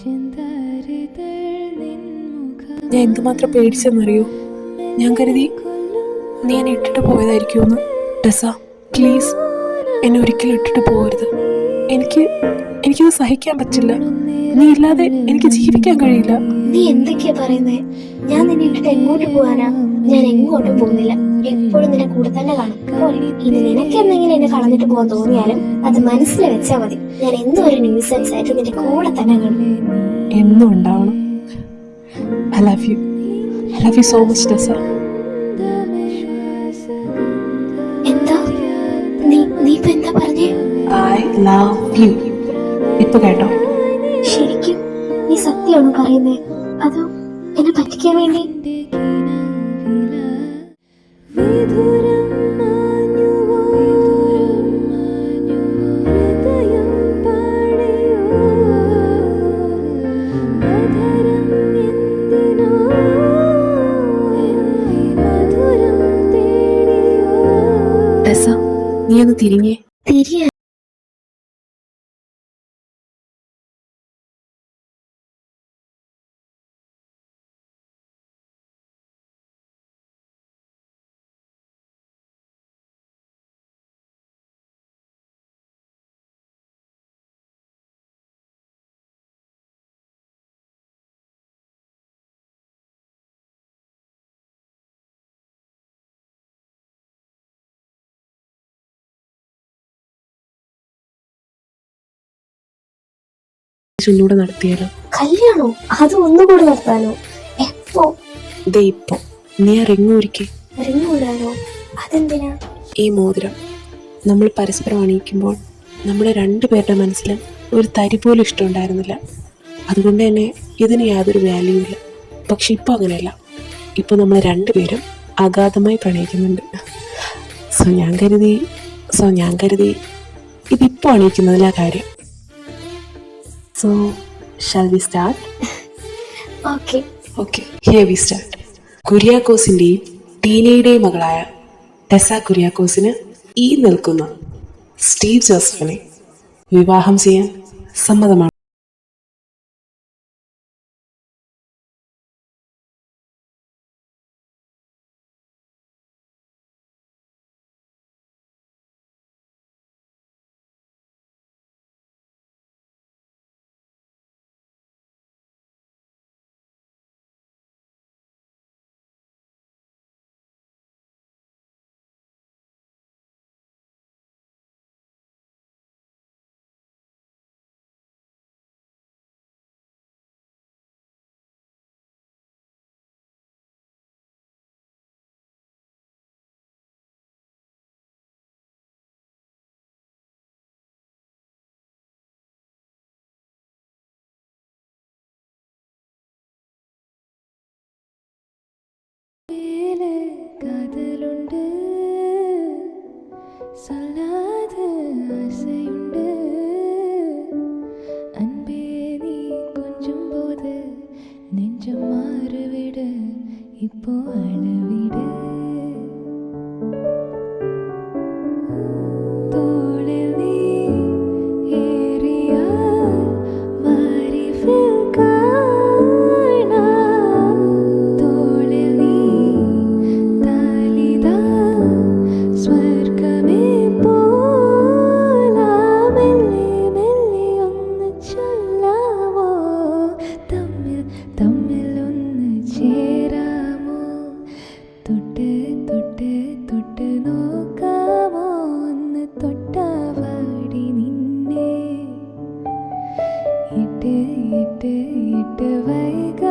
ചിന്താരിതൾ നിൻമുഖം
ഞാൻ എന്തുമാത്രം പേടിച്ചെന്നറിയോ? ഞാൻ കരുതി നീ എന്നെ ഇട്ടിട്ട് പോയതായിരിക്കുമെന്ന്. ടെസ, പ്ലീസ് എന്നെ ഒരിക്കലും ഇട്ടിട്ട് പോകരുത്. എനിക്കിത് സഹിക്കാൻ പറ്റില്ല. നീ ഇല്ലാതെ എനിക്ക് ജീവിക്കാൻ കഴിയില്ല.
നീ എന്തൊക്കെയാ പറയുന്നേ? ഞാൻ നിന്നെ ഇട്ടിട്ട് എങ്ങോട്ട് പോവാനാ? ഞാൻ എങ്ങോട്ടും പോകുന്നില്ല. എപ്പോഴും നിന്നെ കൂടെ തന്നെ കാണും. ഇനി നിനക്ക് എന്തെങ്കിലും എന്നെ കളഞ്ഞിട്ട് പോകാൻ തോന്നിയാലും അത് മനസ്സിൽ വെച്ചാ മതി. ഞാൻ എന്നും ഒരു ന്യൂസൻസ് ആയിട്ട് നിന്റെ കൂടെ തന്നെ കാണും.
എന്നും ഉണ്ടാവണം. I love you. I love you so much, ടെസ.
എന്താ നീ ഇപ്പൊ എന്താ പറഞ്ഞേ?
I love you. ഇപ്പൊ കേട്ടോ?
ശരിക്കും നീ സത്യമാണോ പറയുന്നേ? അതോ എന്നെ പറ്റിക്കാൻ വേണ്ടി?
വിദൂരം മാഞ്ഞുവോ ഹൃദയം പാടിയോ അധരം എന്തിനോ മധുരം തേടിയോ.
ടെസ, നീ ഒന്ന് തിരിഞ്ഞേ.
തിരിയാ?
ഒന്നുകൂടെ നടത്തിയാലോ?
കല്യാണോ? അത് ഒന്നുകൂടെ നടത്താനോ? എപ്പോ?
ദേ ഇപ്പൊ. നീ ആ റിങ് ഒരുക്കി.
റിങ്ങൂടാനോ? അതെന്തിനാ?
ഈ മോതിരം നമ്മൾ പരസ്പരം അണിയിക്കുമ്പോൾ നമ്മുടെ രണ്ടുപേരുടെ മനസ്സിലും ഒരു തരി പോലും ഇഷ്ടമുണ്ടായിരുന്നില്ല. അതുകൊണ്ട് തന്നെ ഇതിന് യാതൊരു വാല്യൂ ഇല്ല. പക്ഷെ ഇപ്പോൾ അങ്ങനെയല്ല. ഇപ്പോൾ നമ്മൾ രണ്ടുപേരും അഗാധമായി പ്രണയിക്കുന്നുണ്ട്. സോ ഞാൻ കരുതി ഇതിപ്പോൾ അണിയിക്കുന്നതിലാ കാര്യം. So shall we start?
Okay.
Here we start. കുര്യാക്കോസിൻ്റെയും ടീനയുടെയും മകളായ ടെസ കുര്യാക്കോസിന് ഈ നിൽക്കുന്ന സ്റ്റീവ് ജോസഫിനെ വിവാഹം ചെയ്യാൻ സമ്മതമാണ്.
மேலே காதலுண்டு சொல்லாத ஆசையுண்டு அன்பே நீ கொஞ்சம் போது நெஞ்சம் மாறுவிடு இப்போ அளவிடு தோளில் நீ ஏறியால் மாறி காணா தோள் ഇട്ട് വൈകാതെ